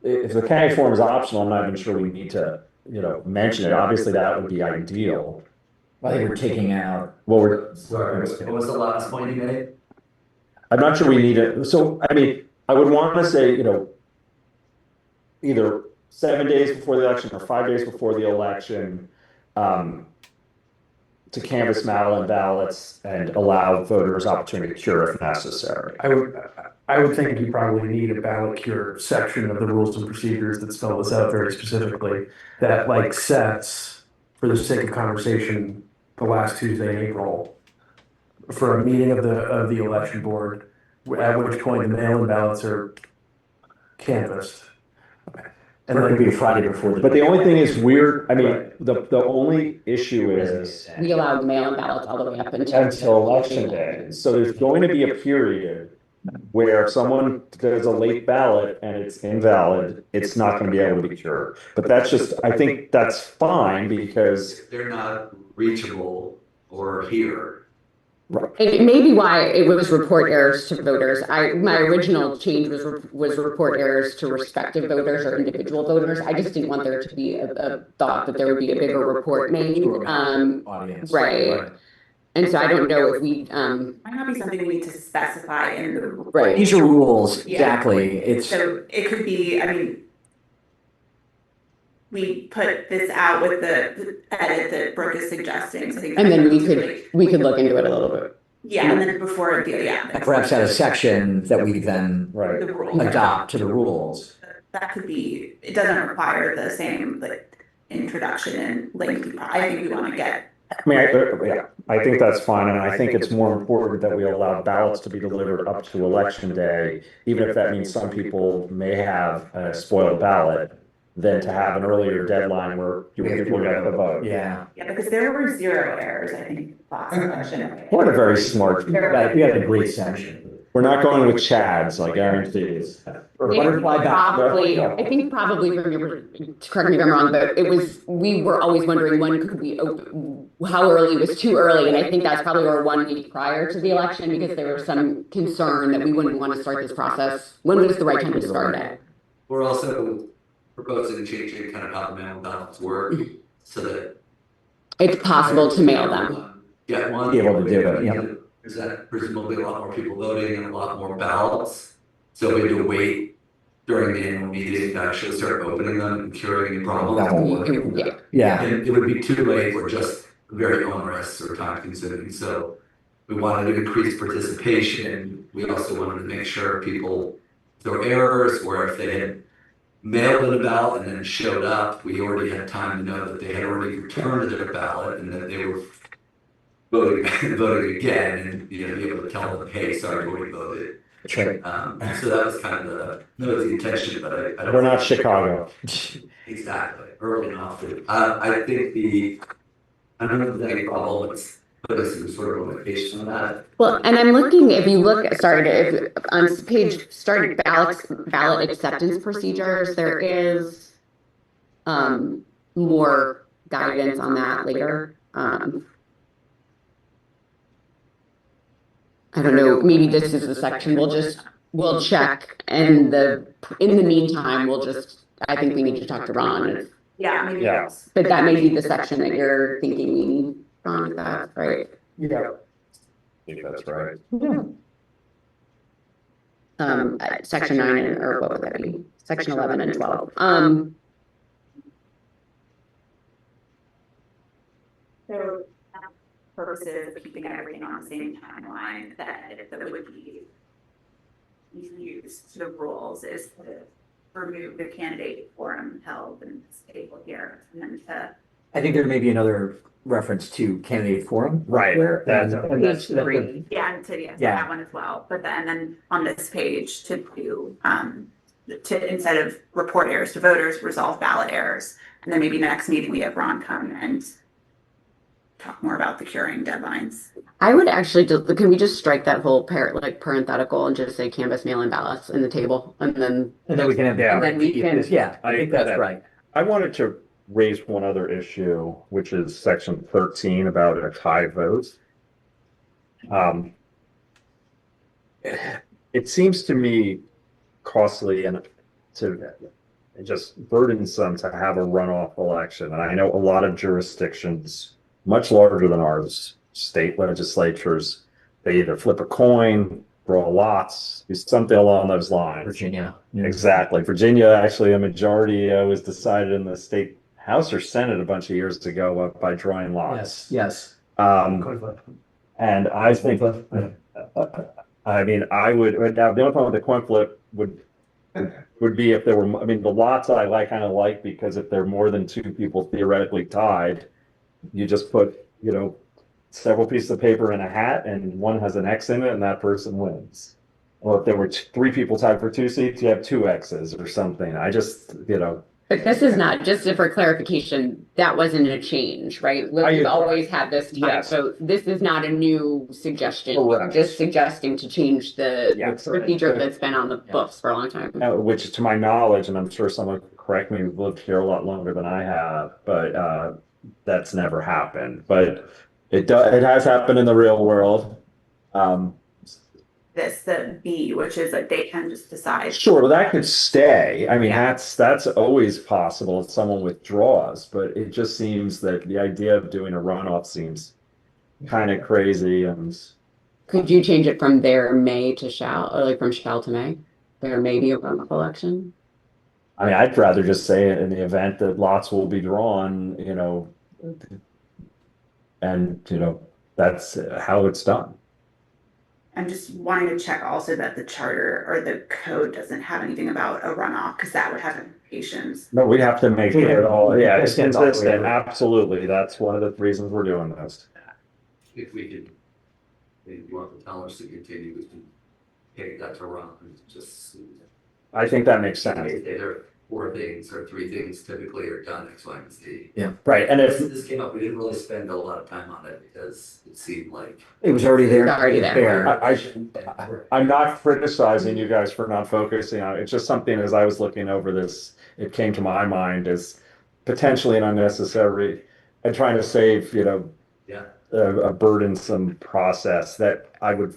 if the candidate form is optional, I'm not even sure we need to, mention it. Obviously, that would be ideal. I think we're taking out. Well, Sorry, what was the last point you made? I'm not sure we need it. So, I mean, I would want to say, either 7 days before the election or 5 days before the election, to canvass mail-in ballots and allow voters opportunity to cure if necessary. I would think you probably need a ballot cure section of the rules and procedures that spell this out very specifically, that sets, for the sake of conversation, the last Tuesday in April for a meeting of the election board, at which point the mail-in ballots are canvassed. And then it'd be Friday before. But the only thing is weird, I mean, the only issue is we allowed mail-in ballots all the way up until election day. So there's going to be a period where if someone does a late ballot and it's invalid, it's not going to be able to be cured. But that's just, I think that's fine because They're not reachable or here. it may be why it was report errors to voters. My original change was report errors to respective voters or individual voters. I just didn't want there to be a thought that there would be a bigger report made. Audience. Right. And so I don't know if we Might not be something we need to specify in the. right. These are rules, Yeah. exactly. So it could be, we put this out with the edit that Brooke is suggesting, so I think. And then that's we could look into it a little bit. Yeah, and then before, Perhaps add a section that we then right. the rules. adopt to the rules. That could be, it doesn't require the same introduction and lengthy, I think we want to get I mean, I think that's fine, and I think it's more important that we allow ballots to be delivered up to election day, even if that means some people may have a spoiled ballot, than to have an earlier deadline where people get the vote. Yeah. Yeah, because there were 0 errors, I think, last election. What a very smart, We had a great section. we're not going with Chads, I guarantee you. Or butterfly ballot. Probably, I think probably from your, correct me if I'm wrong, but it was, we were always wondering when could we open, how early was too early, and I think that's probably our 1 week prior to the election, because there was some concern that we wouldn't want to start this process. When was the right time to start it? We're also proposing changing kind of how the mail ballots work, so that. It's possible to mail them. Yeah, one. Be able to do it, yeah. Is that presumably a lot more people voting and a lot more ballots, so we had to wait during the annual meeting to actually start opening them and curing any problems. Yeah. Yeah. And it would be too late or just very onerous or time consuming, so we wanted to increase participation. We also wanted to make sure people, if there were errors or if they had mailed in a ballot and then showed up, we already had time to know that they had already returned their ballot and that they were voting again, and be able to tell them, hey, sorry, you already voted. Sure. So that was kind of the intention, but I don't. We're not Chicago. Exactly, early enough. I think I don't know if there's any problem with putting some sort of limitation on that. Well, and I'm looking, if you look, on page, started ballot acceptance procedures, there is more guidance on that later. I don't know, maybe this is the section, we'll check, and in the meantime, I think we need to talk to Ron. Yeah, maybe. Yeah. But that may be the section that you're thinking we need, Ron, that, right? Yeah. I think that's right. Section 9, or what would that be? Section 11 and 12. So, purposes of keeping everything on the same timeline, that would be used, the rules is to remove the candidate forum held in this table here, and then to. I think there may be another reference to candidate forum. Right. There, That's- and that's. Yeah, and to, yes, Yeah. that one as well, but then on this page to do, to, instead of report errors to voters, resolve ballot errors. And then maybe next meeting we have Ron come and talk more about the curing deadlines. I would actually, can we just strike that whole parenthetical and just say canvas mail-in ballots in the table, and then we can have. and then we can. Yeah, I think that's right. I wanted to raise one other issue, which is section 13 about a tie vote. It seems to me costly and just burdensome to have a runoff election. And I know a lot of jurisdictions, much larger than ours, state legislatures, they either flip a coin, draw lots, do something along those lines. Virginia. Exactly. Virginia, actually, a majority was decided in the state House or Senate a bunch of years ago by drawing lots. Yes. And I think, I mean, I would, now the only problem with the coin flip would be if there were, I mean, the lots I kind of like, because if there are more than 2 people theoretically tied, you just put, several pieces of paper in a hat and one has an X in it and that person wins. Or if there were 3 people tied for 2 seats, you have 2 X's or something. I just, But this is not, just for clarification, that wasn't a change, right? We've always had this type, Yes. so this is not a new suggestion. Correct. Just suggesting to change the Yes. procedure that's been on the books for a long time. which to my knowledge, and I'm sure someone could correct me, we've lived here a lot longer than I have, but that's never happened. But it has happened in the real world. The B, which is like they can just decide. Sure, that could stay. I mean, Yeah. that's always possible if someone withdraws, but it just seems that the idea of doing a runoff seems kind of crazy. And Could you change it from there may to shall, or like from shall to may? There may be a runoff election? I mean, I'd rather just say it in the event that lots will be drawn, and that's how it's done. I'm just wanting to check also that the charter or the code doesn't have anything about a runoff, because that would have implications. No, we have to make We sure have- it all, yeah, it's consistent all the way consistent, over. absolutely, that's one of the reasons we're doing this. If we could, if you want the tellers to continue, we can take that to Ron and just. I think that makes sense. There are 4 things or 3 things typically are done X, Y, and Z. Right, and if, This came up, we didn't really spend a lot of time on it because it seemed like. It was already there. It's already there. I'm not criticizing you guys for not focusing on it. It's just something as I was looking over this, it came to my mind as potentially an unnecessary and trying to save, Yeah. a burdensome process that I would,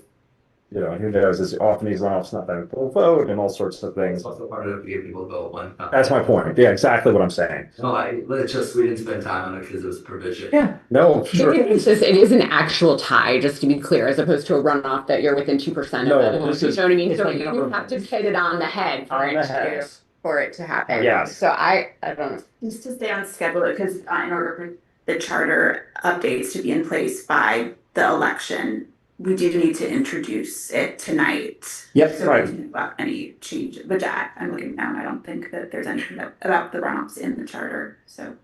who knows, as often these runoffs not having full vote and all sorts of things. It's also part of it, give people vote one. That's my point. Yeah, exactly what I'm saying. No, we didn't spend time on it because it was a provision. Yeah. No, sure. It's just, it is an actual tie, just to be clear, as opposed to a runoff that you're within 2% No, of it. this You is- know what I mean? it's So like you government. have to hit it on the head for On it the to, head. for it to happen. Yes. So I don't know. Just to stay on schedule, because in order for the charter updates to be in place by the election, we do need to introduce it tonight. Yep, So right. we can about any change, which I'm looking down, I don't think that there's anything about the runoffs in the charter, so.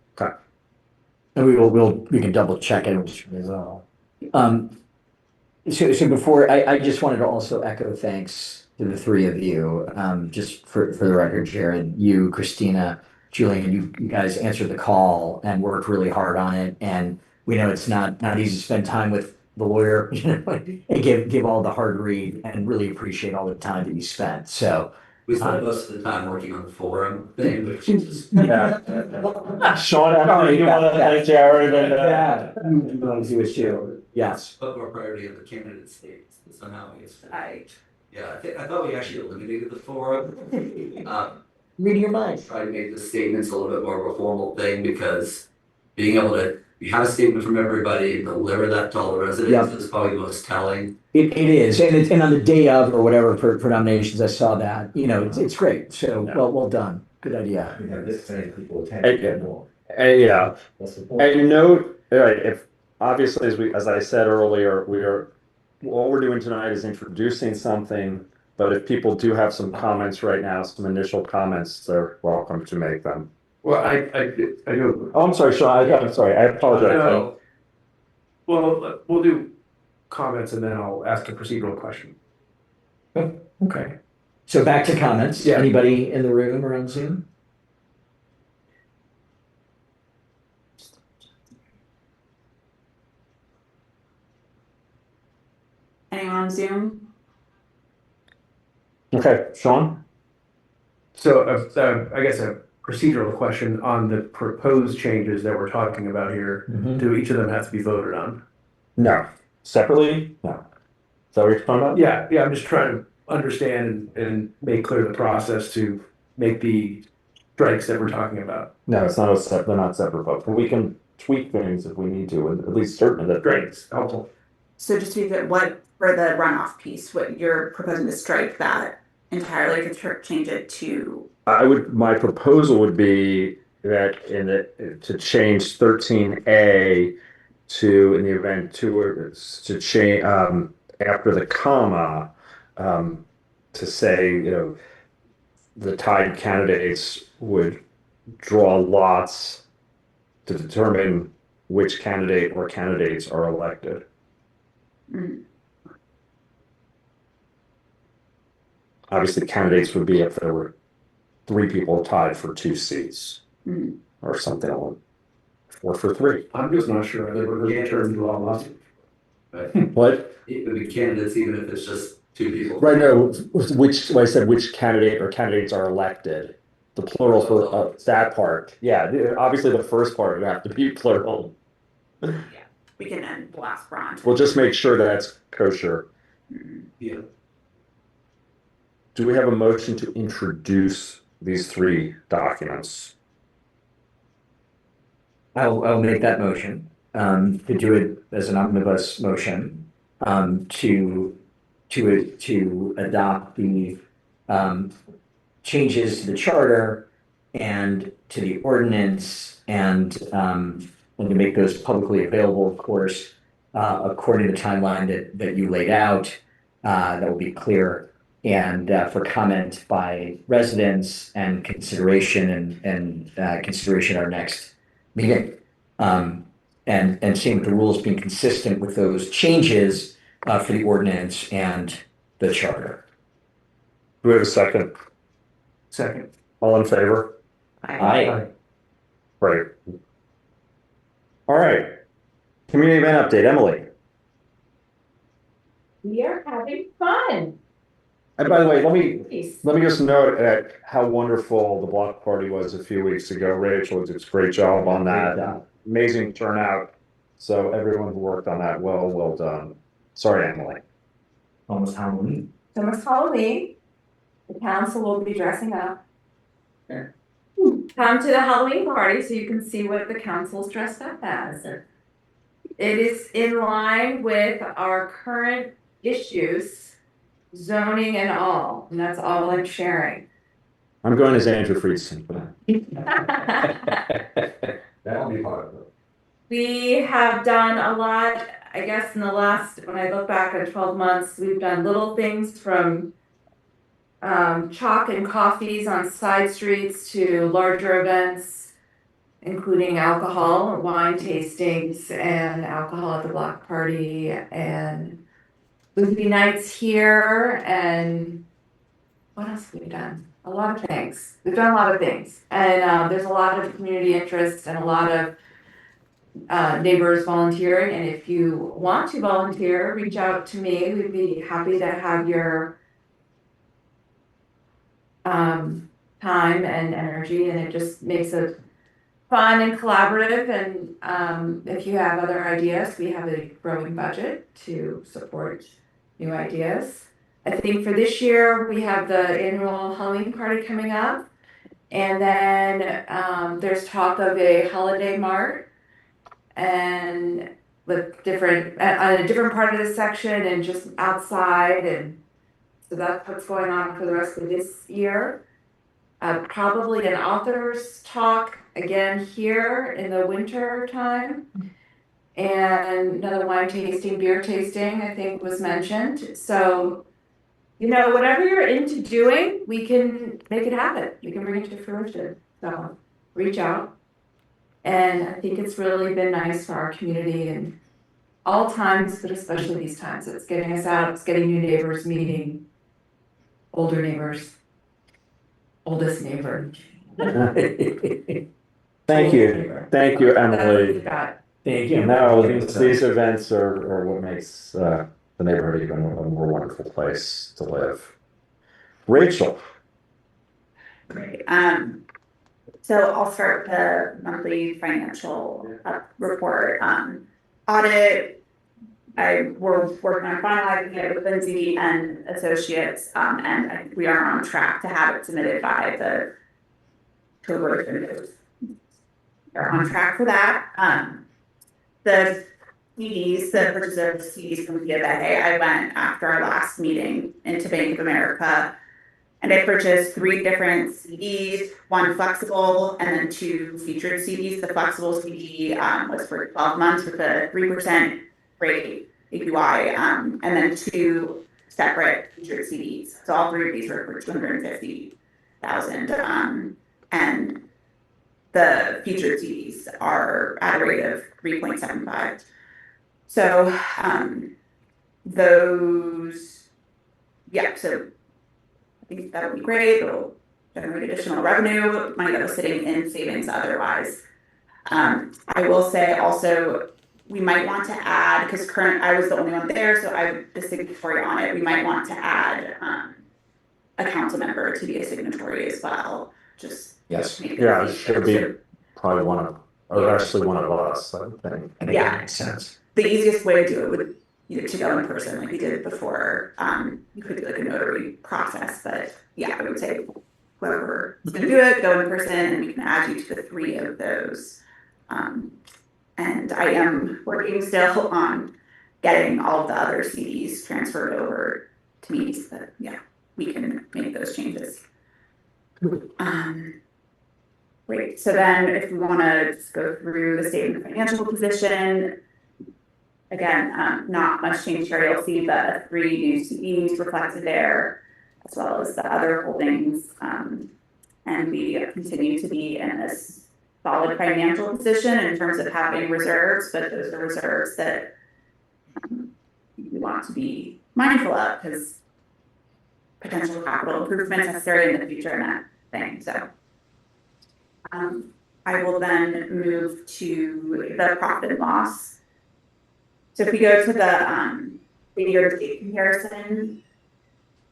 And we can double check it as well. So before, I just wanted to also echo thanks to the 3 of you, just for the record, Jared, you, Christina, Julian, you guys answered the call and worked really hard on it. And we know it's not easy to spend time with the lawyer, and give all the hard read, and really appreciate all the time that you spent. So, We spent most of the time working on the forum thing, which is. Yeah. Sean, Sorry you want about to that. thank Jared and, yeah, you wish you, yes. Put more priority on the candidate states, but somehow it's. I Yeah, I thought we actually eliminated the forum. Reading your mind. Try to make the statements a little bit more of a formal thing, because being able to, you have a statement from everybody and deliver that to all the residents is probably the most telling. It is, and on the day of or whatever for nominations, I saw that, it's great. So, well done. Good idea. We have this many people and, attending. yeah, That's the point. and note, if, obviously, as I said earlier, all we're doing tonight is introducing something, but if people do have some comments right now, some initial comments, they're welcome to make them. Well, I do. Oh, I'm sorry, Sean, I'm sorry, I apologize. No. Well, we'll do comments and then I'll ask a procedural question. Okay. So back to comments. Yeah. Anybody in the room or on Zoom? anyone on Zoom? Okay, Sean? So, I guess a procedural question on the proposed changes that we're talking about here. Do each of them have to be voted on? No. Separately? No. Is that what you're talking about? Yeah, I'm just trying to understand and make clear the process to make the strikes that we're talking about. No, it's not they're not separate votes, but we can tweak things if we need to, and at least certain that. Great, it's helpful. So just to be clear, what, for the runoff piece, what you're proposing to strike that entirely, to change it to? My proposal would be that to change 13A to, in the event to change, after the comma, to say, the tied candidates would draw lots to determine which candidate or candidates are elected. Mm. Obviously, candidates would be if there were 3 people tied for 2 seats, Mm. or something along, 4 for 3. I'm just not sure that we're going to turn into all lots. What? It would be candidates, even if it's just 2 people. Right, no, I said which candidate or candidates are elected. The plural for that part. Yeah, obviously the first part would have to be plural. We can end the last bronze. We'll just make sure that's kosher. Yeah. Do we have a motion to introduce these 3 documents? I'll make that motion, to do it as an omnibus motion, to adopt the, changes to the charter and to the ordinance, and to make those publicly available, of course, according to the timeline that you laid out, that will be clear and for comment by residents and consideration and consideration at our next meeting. And seeing the rules being consistent with those changes for the ordinance and the charter. Do we have a second? Second. All in favor? Aye. Great. All right. Community event update, Emily. We are having fun. And by the way, let me just note at how wonderful the block party was a few weeks ago. Rachel did a great job on that. Amazing turnout. So everyone who worked on that, well done. Sorry, Emily. Almost Halloween. So it's Halloween. The council will be dressing up. Sure. Come to the Halloween party so you can see what the council's dressed up as. It is in line with our current issues, zoning and all, and that's all I'm sharing. I'm going as Andrew Friedson for That'll be part of it. We have done a lot, I guess, in the last, when I look back at 12 months, we've done little things from chalk and coffees on side streets to larger events, including alcohol, wine tastings, and alcohol at the block party, and movie nights here, and what else have we done? A lot of things. We've done a lot of things, and there's a lot of community interest and a lot of neighbors volunteering. And if you want to volunteer, reach out to me. We'd be happy to have your time and energy, and it just makes it fun and collaborative. And if you have other ideas, we have a growing budget to support new ideas. I think for this year, we have the annual Halloween party coming up. And then there's talk of a holiday mart and with different, on a different part of the section and just outside. And so that's what's going on for the rest of this year. Probably an author's talk again here in the winter time. And another wine tasting, beer tasting, I think was mentioned. So, you know, whatever you're into doing, we can make it happen. We can bring it to fruition. So reach out. And I think it's really been nice for our community in all times, but especially these times. It's getting us out, it's getting new neighbors, meeting older neighbors, oldest neighbor. Thank you, Emily. Thank you. No, these events are what makes the neighborhood even a more wonderful place to live. Rachel. Great. So I'll start with the monthly financial report. Audit, we're working on finalizing it with Lindsay and Associates, and we are on track to have it submitted by the October 30th. We're on track for that. The CDs, the purchase of CDs from BofA, I went after our last meeting into Bank of America, and I purchased 3 different CDs, 1 flexible and then 2 featured CDs. The flexible CD was for 12 months with a 3% rate APY, and then 2 separate featured CDs. So all 3 of these were for $250,000, and the featured CDs are at a rate of 3.75. So those, yeah, so I think that would be great. It'll generate additional revenue, money that was sitting in savings otherwise. I will say also, we might want to add, because I was the only one there, so I'm the signatory on it. We might want to add a council member to be a signatory as well. Just Yes. make it Yeah, it easier. should be probably actually one of us, I think. I think Yeah. that makes sense. The easiest way to do it would to go in person like we did before. You could do like a notary process, but yeah, I would say whoever is going to do it, go in person, and we can add you to the 3 of those. And I am working still on getting all of the other CDs transferred over to me so that, yeah, we can make those changes. Great. So then if we want to just go through the statement of financial position, again, not much change here. You'll see the 3 new CEs reflected there, as well as the other holdings. And we continue to be in this solid financial position in terms of having reserves, but those are reserves that we want to be mindful of because potential capital improvements necessary in the future and that thing. So I will then move to the profit and loss. So if we go to the year-to-date comparison,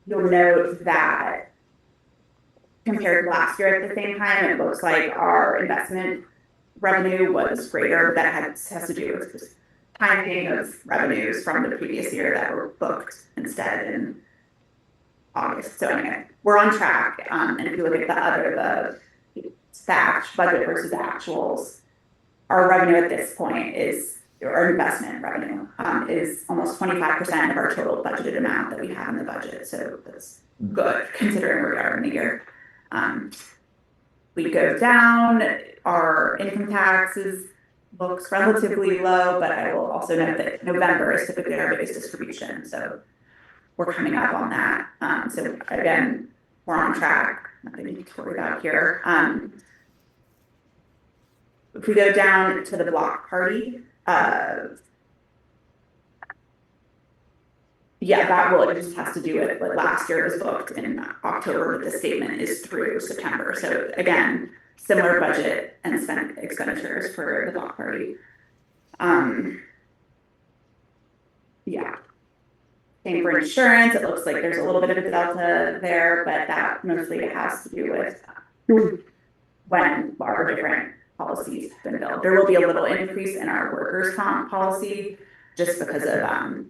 you'll note that compared to last year at the same time, it looks like our investment revenue was greater. That has to do with just timing of revenues from the previous year that were booked instead in August. So anyway, we're on track. And if you look at the budget versus actuals, our revenue at this point is, our investment revenue is almost 25% of our total budgeted amount that we have in the budget. So that's good considering where we are in the year. We go down, our income taxes looks relatively low, but I will also note that November is typically our biggest distribution. So we're coming up on that. So again, we're on track. Nothing to worry about here. If we go down to the block party, it just has to do with what last year was booked in October, but the statement is through September. So again, similar budget and expenditures for the block party. Same for insurance. It looks like there's a little bit of a delta there, but that mostly has to do with when our different policies have been billed. There will be a little increase in our workers' comp policy just because of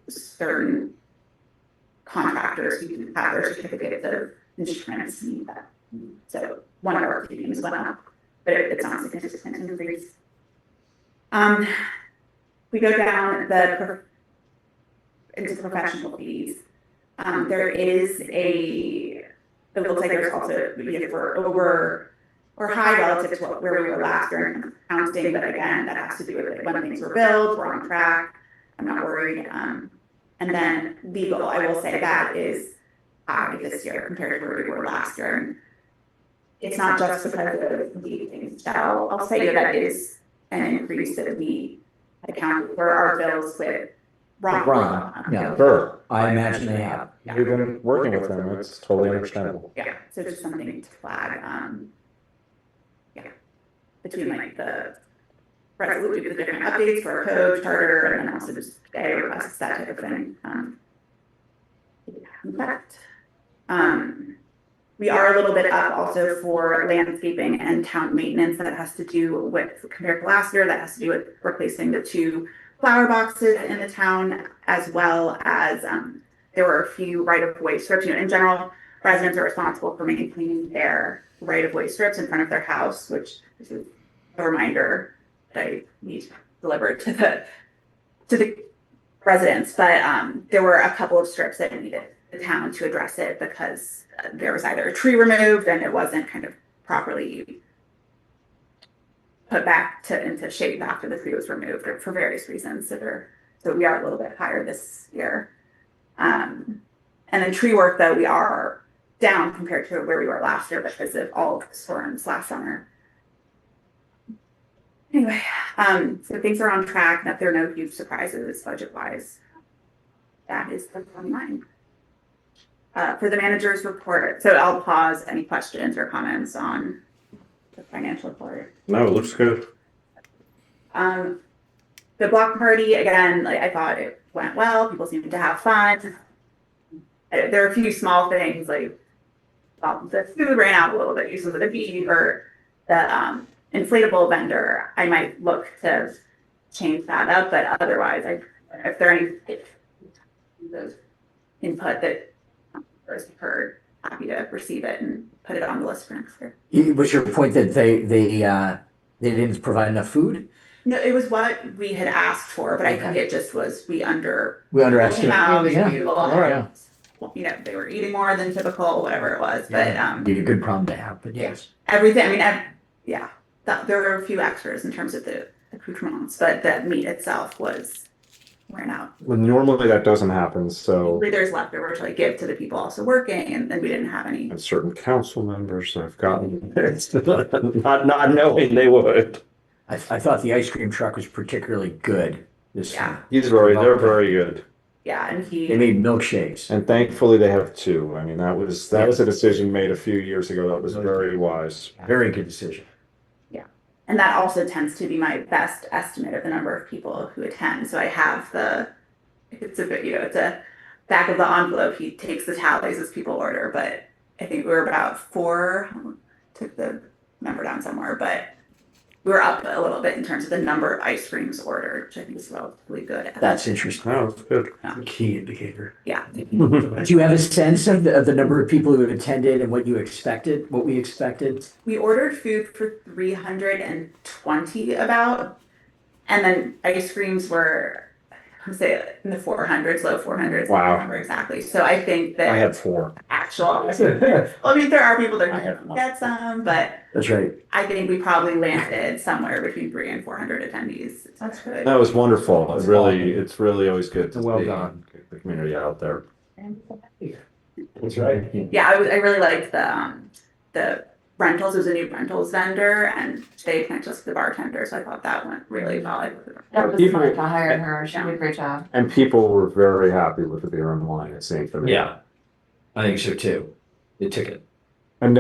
certain contractors who have their certificates of insurance need that. So one of our premiums went up, but it's not a significant increase. We go down into professional fees. There is it looks like there's also we're high relative to where we were last year in accounting, but again, that has to do with when things were billed, we're on track. I'm not worried. And then legal, I will say that is high this year compared to where we were last year. And it's not just because of the things that I'll say that is an increase that we account for our bills with Ron, yeah, Sure. I imagine they have. You've been working with them, it's totally understandable. Yeah, so just something to flag. Between the resolution, the different updates for our code, charter, and then also just A requests, that type of thing. In fact, we are a little bit up also for landscaping and town maintenance. That has to do with, compared to last year, that has to do with replacing the 2 flower boxes in the town, as well as there were a few right-of-way strips. In general, residents are responsible for maintaining their right-of-way strips in front of their house, which is a reminder that I need delivered to the residents. But there were a couple of strips that needed the town to address it because there was either a tree removed and it wasn't kind of properly put back into shape after the tree was removed for various reasons. So we are a little bit higher this year. And then tree work, though, we are down compared to where we were last year because of all of the storms last summer. Anyway, so things are on track. That there are no huge surprises budget-wise. That is the timeline. For the manager's report, so I'll pause. Any questions or comments on the financial report? No, it looks good. The block party, again, I thought it went well. People seemed to have fun. There are a few small things the food ran out a little bit, usually the beef or the inflatable vendor. I might look to change that up, but otherwise, if there are any input that is heard, happy to receive it and put it on the list for next year. Was your point that they didn't provide enough food? No, it was what we had asked for, but I think it just was we underestimated. Yeah. All right. They were eating more than typical, whatever it was. But be a good problem to have. But yes, everything. I mean, there were a few extras in terms of the accoutrements, but the meat itself was ran out. Well, normally that doesn't happen, so. Usually there's leftover to like give to the people also working, and then we didn't have any. And certain council members have gotten, not knowing they would. I thought the ice cream truck was particularly good this Yeah. time. They're very good. Yeah, and They he, made milkshakes. And thankfully they have two. I mean, that was a decision made a few years ago. That was very wise. Very good decision. and that also tends to be my best estimate of the number of people who attend. So I have it's a bit, it's a back of the envelope. He takes the tallies as people order, but I think we were about 4, took the number down somewhere, but we were up a little bit in terms of the number of ice creams ordered, which I think is relatively good. That's interesting. No, it's good. Key indicator. Yeah. Do you have a sense of the number of people who attended and what we expected? We ordered food for 320 about, and then ice creams were, I'd say in the 400s, low 400s. I Wow. don't remember exactly. So I think that I had 4. actual, I mean, there are people that can get some, but That's right. I think we probably landed somewhere between 300 and 400 attendees. That's good. That was wonderful. It's really always good to Well see done. the community out there. That's right. Yeah, I really liked the rentals. It was a new rentals vendor, and they connected us with the bartender, so I thought that went really well. That was People- smart to hire her. She did a great job. And people were very happy with the beer and wine, it seemed to me. Yeah, I think so too. The ticket. And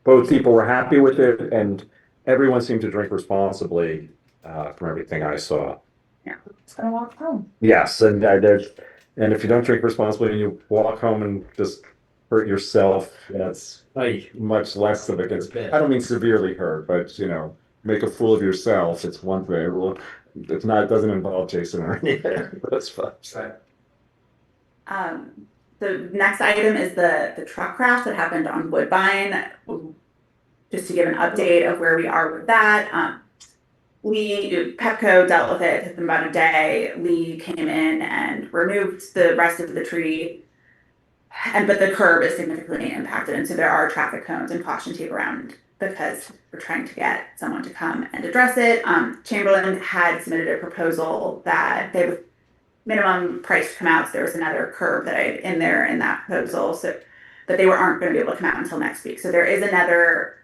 both people were happy with it, and everyone seemed to drink responsibly, from everything I saw. It's gonna walk home. Yes, and if you don't drink responsibly and you walk home and just hurt yourself, that's much less of a concern. I don't mean severely hurt, but make a fool of yourself. It's one thing. Well, it doesn't involve Jason or anything. That's fine. The next item is the truck crash that happened on Woodbine. Just to give an update of where we are with that. Petco dealt with it. It took them about a day. Lee came in and removed the rest of the tree. But the curb is significantly impacted, and so there are traffic cones and caution tape around because we're trying to get someone to come and address it. Chamberlain had submitted a proposal that they would minimum price to come out. So there was another curb that I had in there in that proposal, but they aren't going to be able to come out until next week. So there is another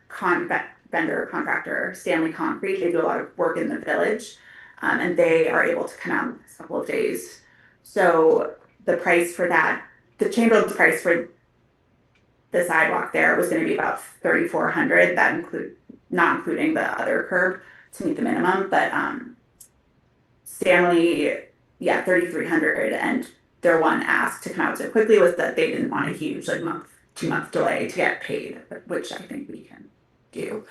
vendor contractor, Stanley Concrete. They do a lot of work in the village, and they are able to come out in a couple of days. So the price for that. The Chamberlain's price for the sidewalk there was going to be about $3,400. That not including the other curb to meet the minimum. But Stanley, $3,300, and their one ask to come out so quickly was that they didn't want a huge 2-month delay to get paid, which I think we can do.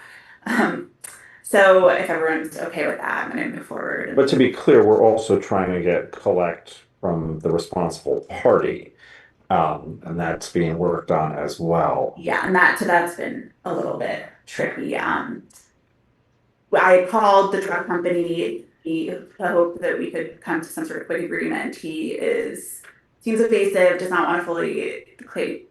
So if everyone's okay with that, I'm going to move forward. But to be clear, we're also trying to collect from the responsible party. And that's being worked on as well. Yeah, and that's been a little bit tricky. I called the truck company. He hoped that we could come to some sort of quick agreement. He seems evasive, does not want to claim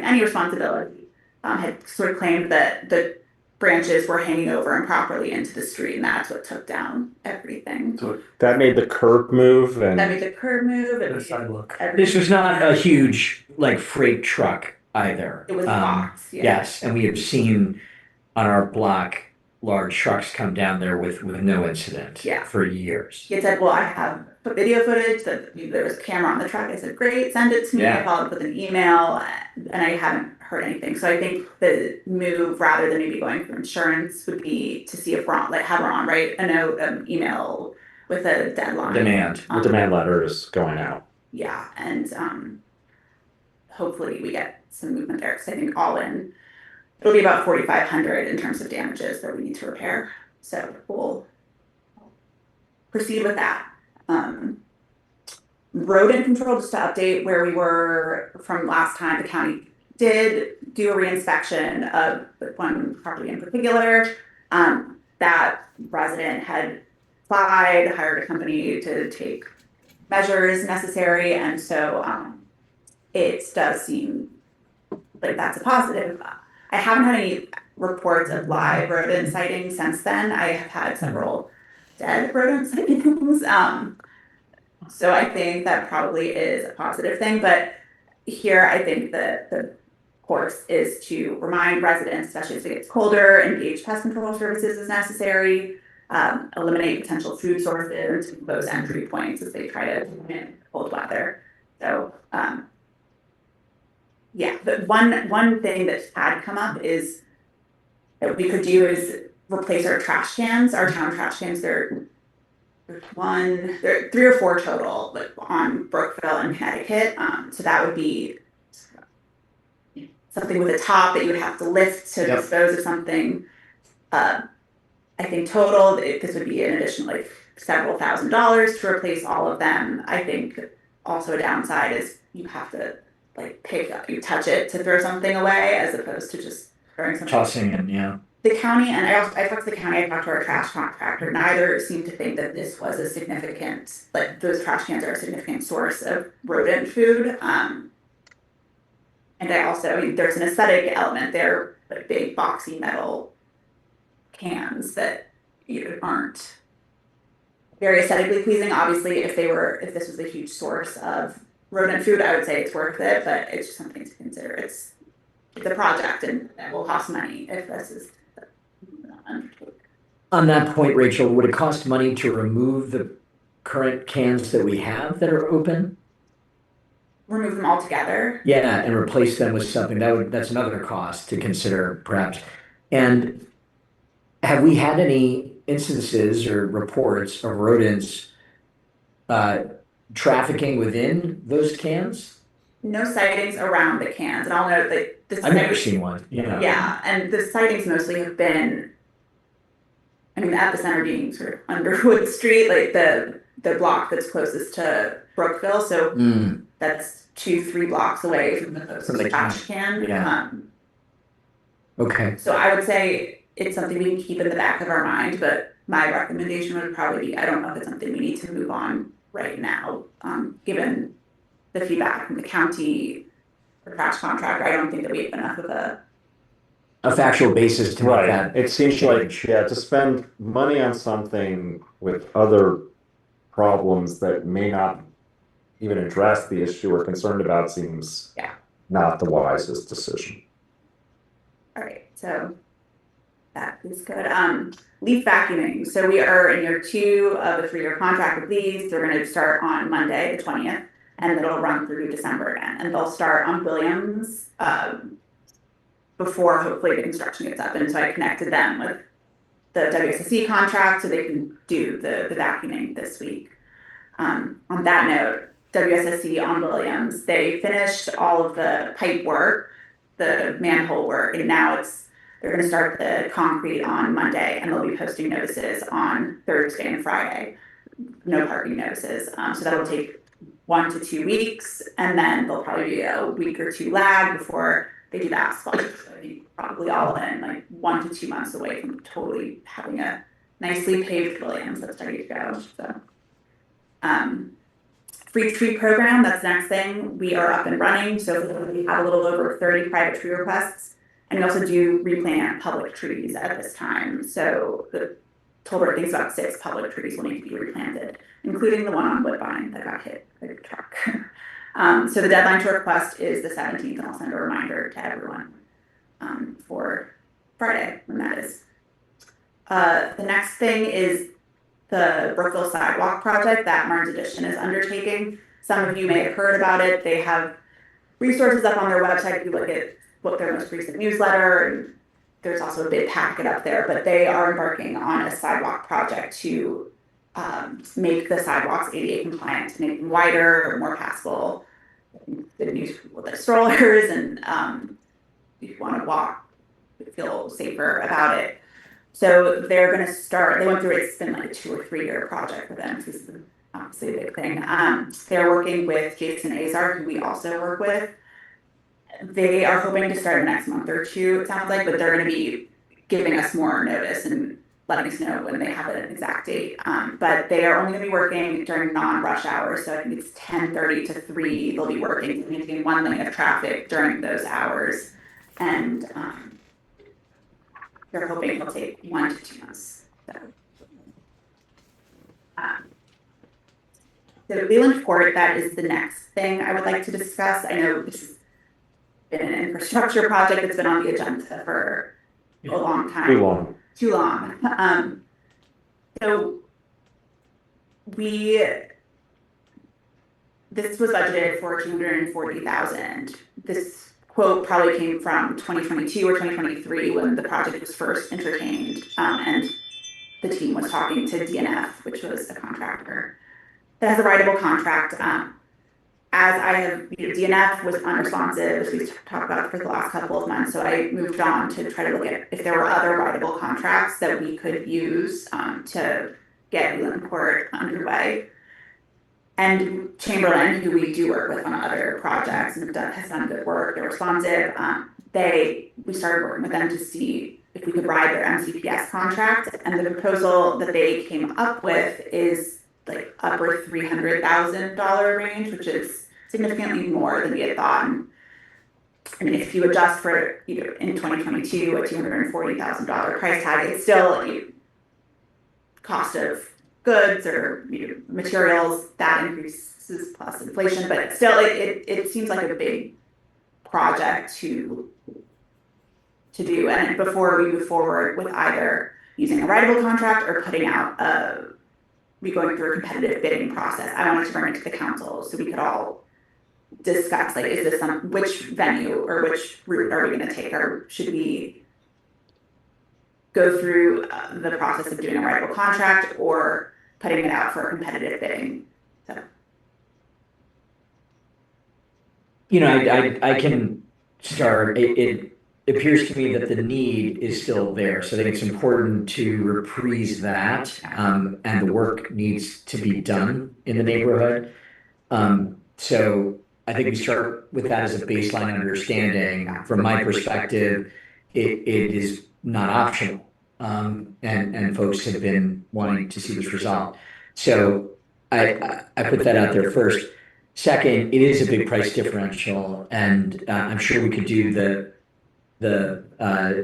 any responsibility. Had sort of claimed that the branches were hanging over improperly into the street, and that's what took down everything. So that made the curb move, and That made the curb move. The sidewalk. This was not a huge freight truck either. It was a box. Yeah. Yes, and we have seen on our block large trucks come down there with no incident. Yeah. For years. He had said, well, I have video footage that there was a camera on the truck. I said, great, send it to me. Yeah. I followed up with an email, and I haven't heard anything. So I think the move, rather than maybe going for insurance, would be to see if Ron, have Ron write a note, email with a deadline. Demand. the demand letter is going out. Yeah, and hopefully we get some movement there, because I think all in, it'll be about $4,500 in terms of damages that we need to repair. So we'll proceed with that. Rodent control, just to update where we were from last time, the county did do a reinspection of one property in particular. That resident had applied, hired a company to take measures necessary, and so it does seem like that's a positive. I haven't had any reports of live rodent sightings since then. I have had several dead rodent sightings, So I think that probably is a positive thing, but here I think that the course is to remind residents, especially as it gets colder, engage pest control services as necessary, eliminate potential food sources, and those entry points as they try to win cold weather. So, yeah, but one thing that had come up is that we could do is replace our trash cans, our town trash cans. There are 3 or 4 total, like on Brookville and Connecticut. So that would be something with a top that you would have to lift to Yep. dispose of something. I think total, this would be an additional like several $1,000s to replace all of them. I think also a downside is you have to like pick up, you touch it to throw something away as opposed to just throwing something. Tossing in, yeah. The county, and I talked to the county, I talked to our trash contractor, neither seemed to think that this was a significant, like those trash cans are a significant source of rodent food. And I mean, there's an aesthetic element there, like big boxy metal cans that aren't very aesthetically pleasing. Obviously, if this was a huge source of rodent food, I would say it's worth it, but it's just something to consider. It's a project and it will cost money if this is undertaken. On that point, Rachel, would it cost money to remove the current cans that we have that are open? Remove them altogether. Yeah, and replace them with something that's another cost to consider perhaps. And have we had any instances or reports of rodents trafficking within those cans? No sightings around the cans, and I'll note that I've never seen one. Yeah, and the sightings mostly have been, I mean, the epicenter being sort of Underwood Street, like the block that's closest to Brookville. So that's 2-3 blocks away from the closest trash can. Yeah. Okay. So I would say it's something we can keep in the back of our mind, but my recommendation would probably be, I don't know if it's something we need to move on right now, given the feedback from the county or trash contractor. I don't think that we have enough of A factual basis to make Right, that. it seems like, to spend money on something with other problems that may not even address the issue we're concerned about seems not the wisest decision. All right, so that is good. Leaf vacuuming. So we are in year 2 of a 3-year contract with these. They're going to start on Monday, the 20th, and it'll run through December again. And they'll start on Williams before hopefully the construction gets up. And so I connected them with the WSSC contract so they can do the vacuuming this week. On that note, WSSC on Williams, they finished all of the pipe work, the manhole work, and now they're going to start the concrete on Monday, and they'll be posting notices on Thursday and Friday. No parking notices. So that'll take 1 to 2 weeks, and then there'll probably be a week or 2 lag before they do the asphalt. So I think probably all in like 1 to 2 months away from totally having a nicely paved Williams that's ready to go. So, free tree program, that's the next thing. We are up and running. So we have a little over 30 private tree requests. And we also do replant public trees at this time. So the Tolbert thinks about 6 public trees will need to be replanted, including the one on Woodbine that got hit by a truck. So the deadline to request is the 17th, and I'll send a reminder to everyone for Friday when that is. The next thing is the Brookville Sidewalk project that Martin's Edition is undertaking. Some of you may have heard about it. They have resources up on their website if you look at what their most recent newsletter, and there's also a big packet up there, but they are embarking on a sidewalk project to make the sidewalks ADA compliant, to make them wider, more passable. Good news for people with their strollers, and if you want to walk, feel safer about it. So they're going to start, they went through, it's been like a 2 or 3 year project for them. This is obviously a big thing. They're working with Jason Azar, who we also work with. They are hoping to start next month or 2, it sounds like, but they're going to be giving us more notice and letting us know when they have an exact date. But they are only going to be working during non-rush hours. So I think it's 10:30 to 3. They'll be working, making 1 lane of traffic during those hours. And they're hoping it'll take 1 to 2 months. So, the Leland Port, that is the next thing I would like to discuss. I know this has been an infrastructure project that's been on the agenda for a long time. Too long. Too long. So this was budgeted for 240,000. This quote probably came from 2022 or 2023 when the project was first entertained, and the team was talking to DNF, which was a contractor that has a writable contract. As I have, DNF was unresponsive, as we talked about for the last couple of months, so I moved on to try to look at if there were other writable contracts that we could use to get Leland Port underway. And Chamberlain, who we do work with on other projects and has done good work, they're responsive. We started working with them to see if we could ride their MCPS contract, and the proposal that they came up with is like upper $300,000 range, which is significantly more than we had thought. And, I mean, if you adjust for in 2022 a $240,000 price tag, it's still cost of goods or materials that increases plus inflation, but still it seems like a big project to do. And before we move forward with either using a writable contract or putting out going through a competitive bidding process, I wanted to bring it to the council so we could all discuss, like, is this which venue or which route are we going to take, or should we go through the process of doing a writable contract or putting it out for competitive bidding? So, I can start. It appears to me that the need is still there. So I think it's important to reprise that, and the work needs to be done in the neighborhood. So I think we start with that as a baseline understanding. From my perspective, it is not optional, and folks have been wanting to see this resolved. So I put that out there first. Second, it is a big price differential, and I'm sure we could do the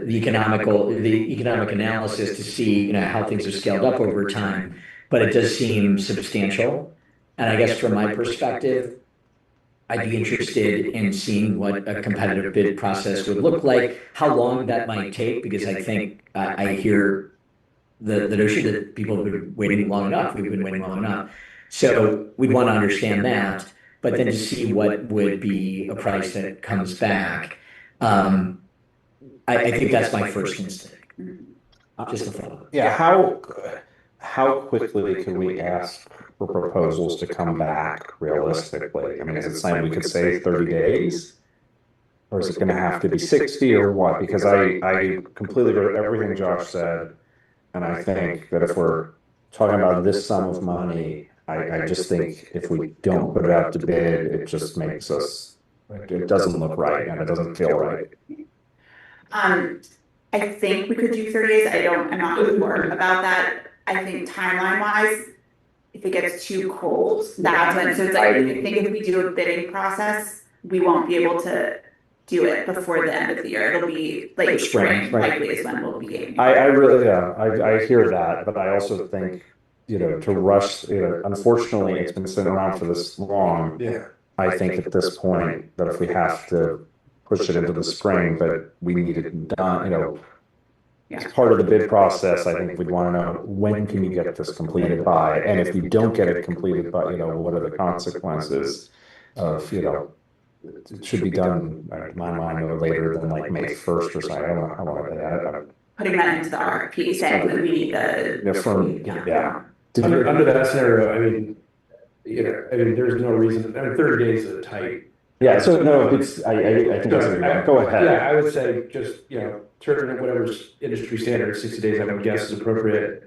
economic analysis to see how things have scaled up over time, but it does seem substantial. And I guess from my perspective, I'd be interested in seeing what a competitive bid process would look like, how long that might take, because I think I hear the notion that people have been waiting long enough. We've been waiting long enough. So we'd want to understand that, but then to see what would be a price that comes back. I think that's my first instinct. Just a thought. Yeah, how quickly can we ask for proposals to come back realistically? I mean, is it something we could say 30 days? Or is it gonna have to be 60 or what? Because I completely agree with everything Josh said. And I think that if we're talking about this sum of money, I just think if we don't put it out to bid, it just makes us, it doesn't look right and it doesn't feel right. I think we could do 30 days. I'm not sure about that. I think timeline wise, if it gets too cold, that's when, so it's like, I think if we do a bidding process, we won't be able to do it before the end of the year. It'll be like spring likely is when we'll be getting. I really, I hear that, but I also think, to rush, unfortunately, it's been sitting around for this long. Yeah. I think at this point that if we have to push it into the spring, but we need it done, as part of the bid process, I think we'd want to know when can you get this completed by, and if you don't get it completed by, what are the consequences of, it should be done, in my mind, no later than like May 1st or something. I don't know how long that. Putting that into the RFP, saying that we need yeah. Under that scenario, I mean, there's no reason. 30 days is tight. Yeah. So no, it's I think that's go ahead. Yeah, I would say just certain whatever's industry standard, 60 days, I would guess is appropriate.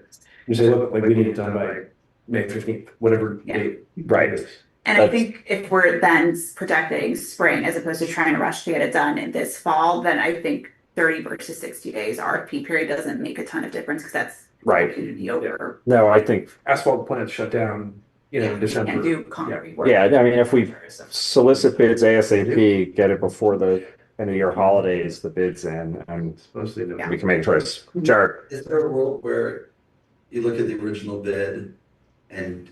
You say, look, like we need it done by May 15th, whatever date. Right. And I think if we're then projecting spring as opposed to trying to rush to get it done in this fall, then I think 30 versus 60 days RFP period doesn't make a ton of difference because that's right. Over. No, I think asphalt plants shut down, in December. And do concrete work. Yeah, I mean, if we solicit bids ASAP, get it before the end of year holidays, the bids in, and we can make a choice. Jared. Is there a world where you look at the original bid and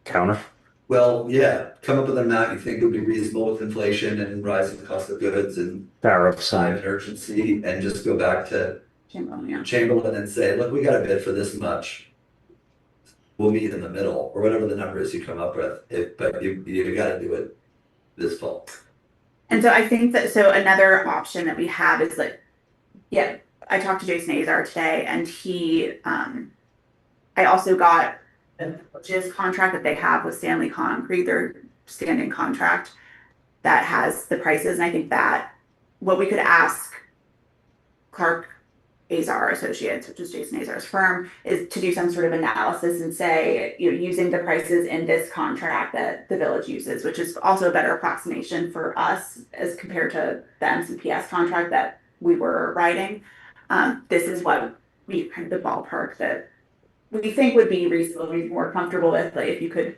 counter? Well, yeah, come up with an amount you think would be reasonable with inflation and rising cost of goods and Tariffs. time and urgency, and just go back to Chamberlain, Chamberlain and say, look, we got a bid for this much. We'll meet in the middle, or whatever the number is you come up with, but you gotta do it this fall. And so I think that, so another option that we have is like, yeah, I talked to Jason Azar today and I also got the purchase contract that they have with Stanley Concrete, their standing contract that has the prices. And I think that what we could ask Clark Azar Associates, which is Jason Azar's firm, is to do some sort of analysis and say, using the prices in this contract that the village uses, which is also a better approximation for us as compared to the MCPS contract that we were writing. This is what we kind of the ballpark that we think would be reasonably more comfortable with, like if you could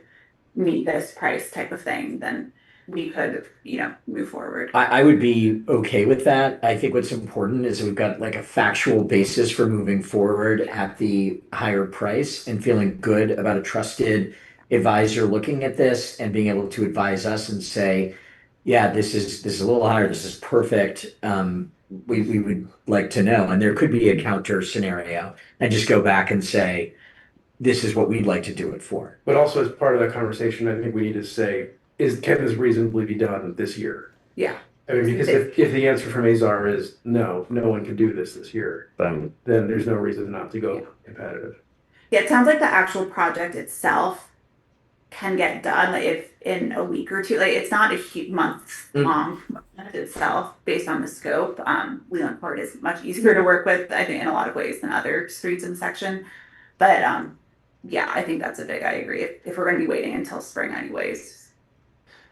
meet this price type of thing, then we could, move forward. I would be okay with that. I think what's important is we've got like a factual basis for moving forward at the higher price and feeling good about a trusted advisor looking at this and being able to advise us and say, yeah, this is a little higher, this is perfect. We would like to know, and there could be a counter scenario, and just go back and say, this is what we'd like to do it for. But also as part of that conversation, I think we need to say, can this reasonably be done this year? Yeah. I mean, because if the answer from Azar is no one can do this year, then there's no reason not to go competitive. Yeah, it sounds like the actual project itself can get done like if in a week or two. Like it's not a huge month long itself based on the scope. Leland Court is much easier to work with, I think, in a lot of ways than other streets in section. But yeah, I think that's I agree. If we're going to be waiting until spring anyways.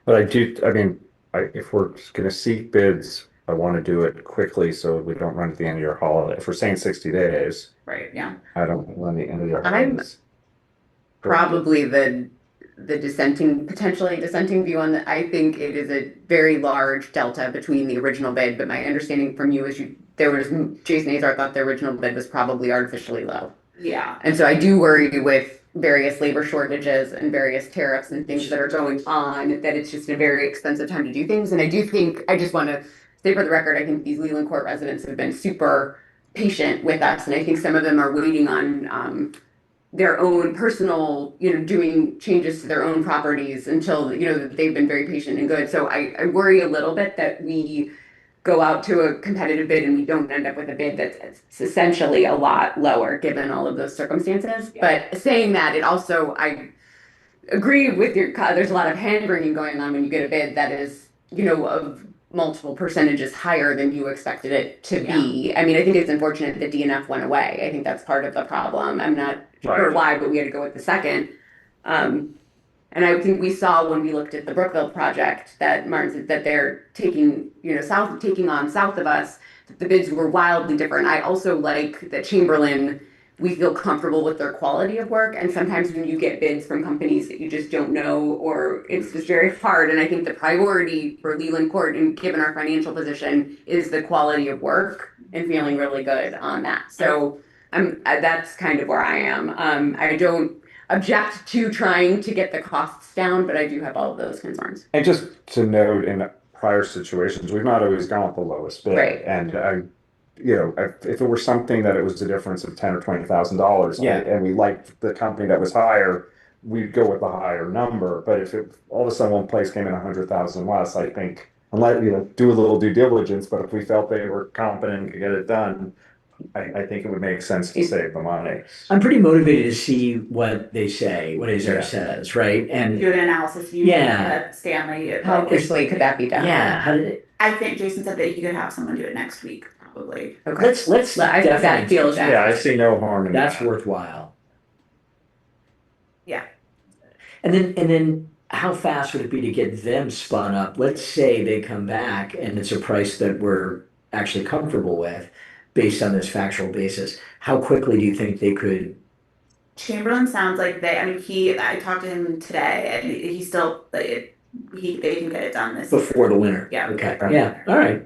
But if we're gonna seek bids, I want to do it quickly so we don't run at the end of your holiday. If we're saying 60 days, Right, yeah. I don't run the end of your I'm holidays. probably the potentially dissenting view on that. I think it is a very large delta between the original bid, but my understanding from you is Jason Azar thought the original bid was probably artificially low. Yeah. And so I do worry with various labor shortages and various tariffs and things that are going on, that it's just a very expensive time to do things. And I do think, I just want to say for the record, I think these Leland Court residents have been super patient with us. And I think some of them are waiting on their own personal, doing changes to their own properties until, they've been very patient and good. So I worry a little bit that we go out to a competitive bid and we don't end up with a bid that's essentially a lot lower given all of those circumstances. Yeah. But saying that, I agree with there's a lot of hand wringing going on when you get a bid that is, of multiple percentages higher than you expected it to be. I mean, I think it's unfortunate that DNF went away. I think that's part of the problem. I'm not sure why, but we had to go with the second. And I think we saw when we looked at the Brookville project that that they're taking on south of us, the bids were wildly different. I also like that Chamberlain, we feel comfortable with their quality of work. And sometimes when you get bids from companies that you just don't know, or it's just very hard. And I think the priority for Leland Court, and given our financial position, is the quality of work and feeling really good on that. So that's kind of where I am. I don't object to trying to get the costs down, but I do have all of those concerns. And just to note, in prior situations, we've not always gone with the lowest bid. Right. And if it were something that it was the difference of $10,000 or $20,000, and we liked the company that was higher, we'd go with the higher number. But if all of a sudden one place came in 100,000 less, I think, unless do a little due diligence. But if we felt they were competent and could get it done, I think it would make sense to save the money. I'm pretty motivated to see what they say, what Azar says, right? And Do an analysis using Stanley. How quickly could that be done? yeah, how did it? I think Jason said that he could have someone do it next week, probably. Okay. Let's I think that definitely- feels Yeah, I see no harm in That's that. worthwhile. Yeah. And then how fast would it be to get them spun up? Let's say they come back and it's a price that we're actually comfortable with based on this factual basis. How quickly do you think they could? Chamberlain sounds like I talked to him today and he still, they can get it done this year. Before the winter? Yeah. Okay, yeah, all right.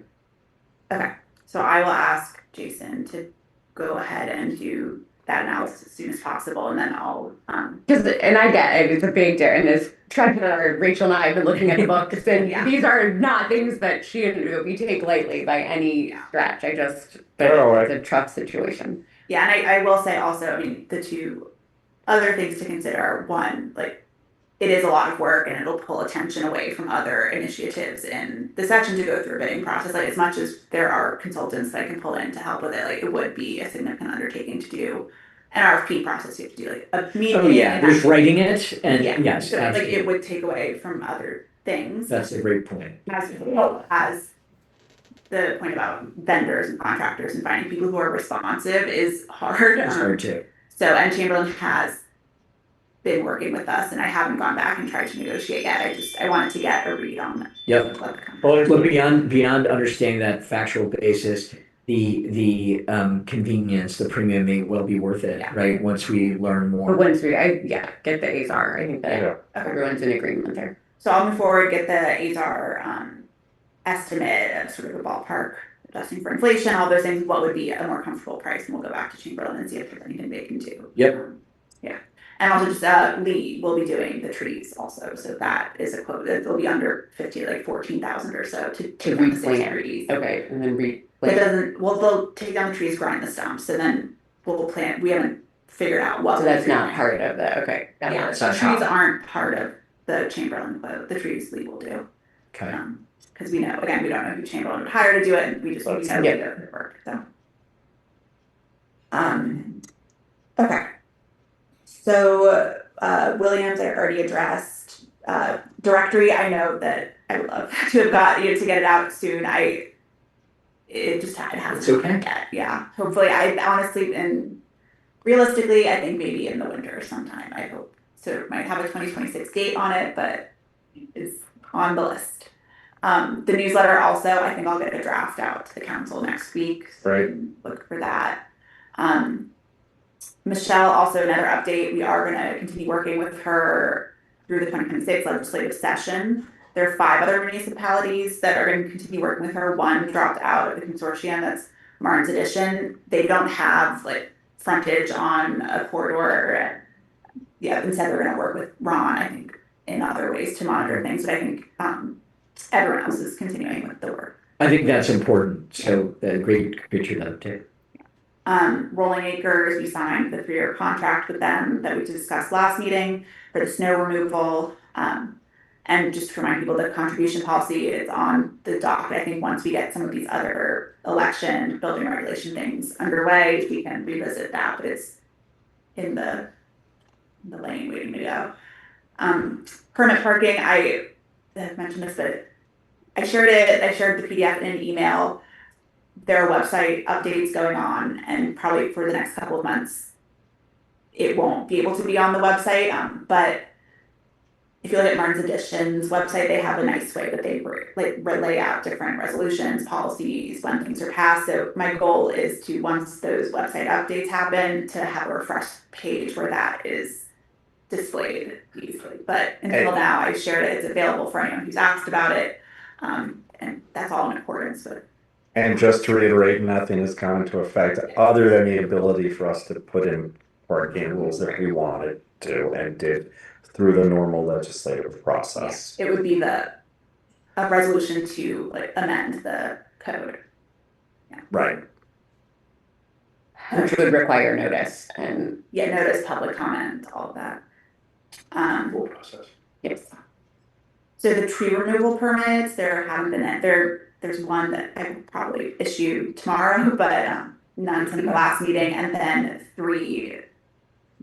Okay, so I will ask Jason to go ahead and do that analysis as soon as possible, and then I'll, Because, and I get it, it's a big difference. And as Treasurer, Rachel and I have been looking at the books, and Yeah. these are not things that we take lightly by any stretch. But Oh, it's a tough situation. yeah, and I will say also, I mean, the two other things to consider are, one, like, it is a lot of work and it'll pull attention away from other initiatives in the section to go through a bidding process. Like, as much as there are consultants that I can pull in to help with it, like, it would be a significant undertaking to do an RFP process. You have to do like a meeting. Oh, yeah, and there's actually- writing it, and Yeah, yes, so like absolutely. it would take away from other things. That's a great point. As the point about vendors and contractors and finding people who are responsive is hard. It's hard too. So, and Chamberlain has been working with us, and I haven't gone back and tried to negotiate yet. I wanted to get a read on Yep. Well, beyond understanding that factual basis, the convenience, the premium may well be worth it, Yeah. right? Once we learn But more. once get the ASR, I think that Yeah. everyone's in agreement there. So I'll move forward, get the ASAR estimate of sort of a ballpark, adjusting for inflation, all those things, what would be a more comfortable price, and we'll go back to Chamberlain and see if there's anything they can do. Yep. Yeah, and also just Lee will be doing the trees also, so that is a quote, it'll be under 50, like 14,000 or so to take down the 6 replant. trees. Okay, and then It doesn't, well, they'll take down the trees, grind the stumps, so then we'll plant, we haven't figured out what. So that's not part of the, okay. Yeah, so trees aren't part of the Chamberlain quote, the trees Lee will do. Okay. Cause we know, again, we don't know who Chamberlain would hire to do it, and we know we Yeah. do the work, so. Okay. So, Williams, I already addressed, directory, I know that I would love to have got you to get it out soon, it hasn't. It's okay. Yet, yeah, hopefully, I honestly, and realistically, I think maybe in the winter sometime, I hope. So it might have a 2026 date on it, but it's on the list. The newsletter also, I think I'll get a draft out to the council next week. So Right. you can look for that. Michelle, also another update, we are gonna continue working with her through the 2026 legislative session. There are 5 other municipalities that are gonna continue working with her. One dropped out of the consortium, that's Martin's Addition. They don't have like frontage on a corridor. Yeah, instead they're gonna work with Ron, I think, in other ways to monitor things, but I think everyone else is continuing with the work. I think that's important. So great to know too. Rolling Acres, we signed the 3-year contract with them that we discussed last meeting for the snow removal. And just to remind people, the contribution policy is on the docket. I think once we get some of these other election building regulation things underway, we can revisit that, but it's in the lane waiting to go. Permit parking, I have mentioned this, but I shared the PDF in an email. There are website updates going on, and probably for the next couple of months, it won't be able to be on the website, but if you look at Martin's Addition's website, they have a nice way that they lay out different resolutions, policies, when things are passed. So my goal is to, once those website updates happen, to have a refresh page where that is displayed easily. But until now, I shared it. It's available for anyone who's asked about it, and that's all in accordance with. And just to reiterate, nothing has come into effect other than the ability for us to put in parking rules that we wanted to and did through the normal legislative process. It would be a resolution to amend the code. Yeah. Right. Which would require notice and. Yeah, notice, public comment, all of that. Full process. Yes. So the tree removal permits, there's one that I could probably issue tomorrow, but none since the last meeting, and then 3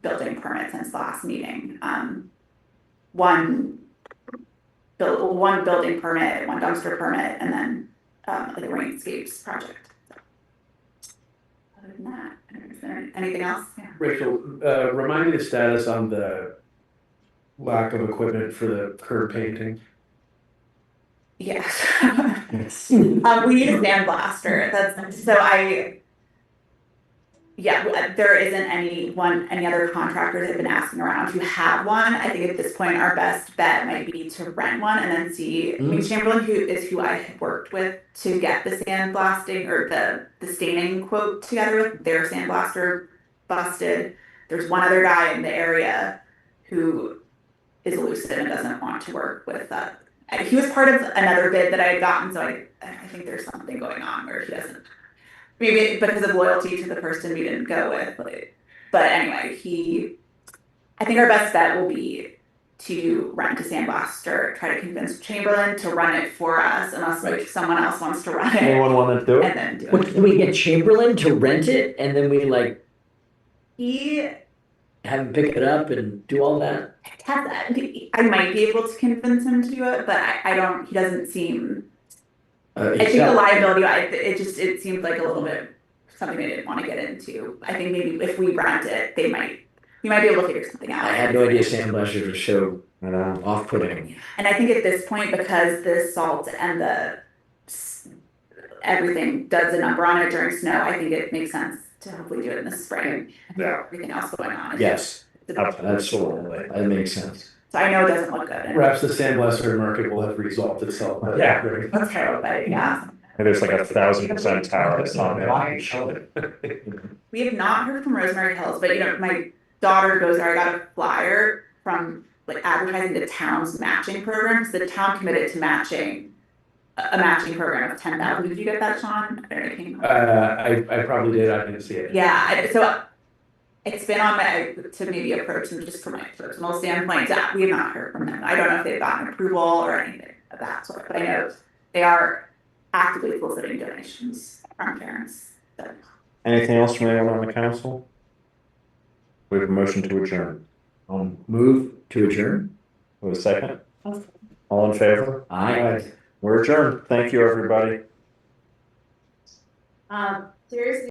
building permits since the last meeting. One building permit, 1 dumpster permit, and then the Rainscapes project. So, other than that, is there anything else? Yeah. Rachel, remind me the status on the lack of equipment for the curb painting. Yes. Yes. We need a sandblaster. There isn't any other contractors have been asking around who have one. I think at this point our best bet might be to rent one and then see. I mean, Chamberlain, who I had worked with to get the sandblasting or the staining quote together with, their sandblaster busted. There's one other guy in the area who is elusive and doesn't want to work with that. He was part of another bid that I had gotten, so I think there's something going on where he doesn't. Maybe because of loyalty to the person we didn't go with. But anyway, I think our best bet will be to rent a sandblaster, try to convince Chamberlain to run it for us, unless like someone else wants to run it. Anyone want to do And it? then do What, it. can we get Chamberlain to rent it and then we like He have him pick it up and do all that? I might be able to convince him to do it, but I don't. He doesn't seem. I It's think the not- liability. It seemed like a little bit something they didn't want to get into. I think maybe if we rent it, we might be able to figure something out. I had no idea sandblasters were so I know. off-putting. And I think at this point, because the salt and everything does a number on it during snow, I think it makes sense to hopefully do it in the spring. Yeah. Everything else going on. Yes, absolutely. That makes sense. So I know it doesn't look good. And Perhaps the sandblaster market will have resolved itself. Yeah. let's hope, but yeah. And there's like 1,000% tariffs on it. We have not heard from Rosemary Hills, but my daughter goes there. I got a flyer from like advertising the town's matching programs. The town committed to matching a matching program of 10,000. Did you get that, Sean? I don't know if you know. I probably did. I didn't see it. Yeah, so it's been on my to maybe approach them just from my personal standpoint. We have not heard from them. I don't know if they've gotten approval or anything of that sort, but I know they are actively soliciting donations from parents. So. Anything else from anyone on the council? We have a motion to adjourn. Move to adjourn. With a second? All in favor? Aye. We're adjourned. Thank you, everybody. Seriously.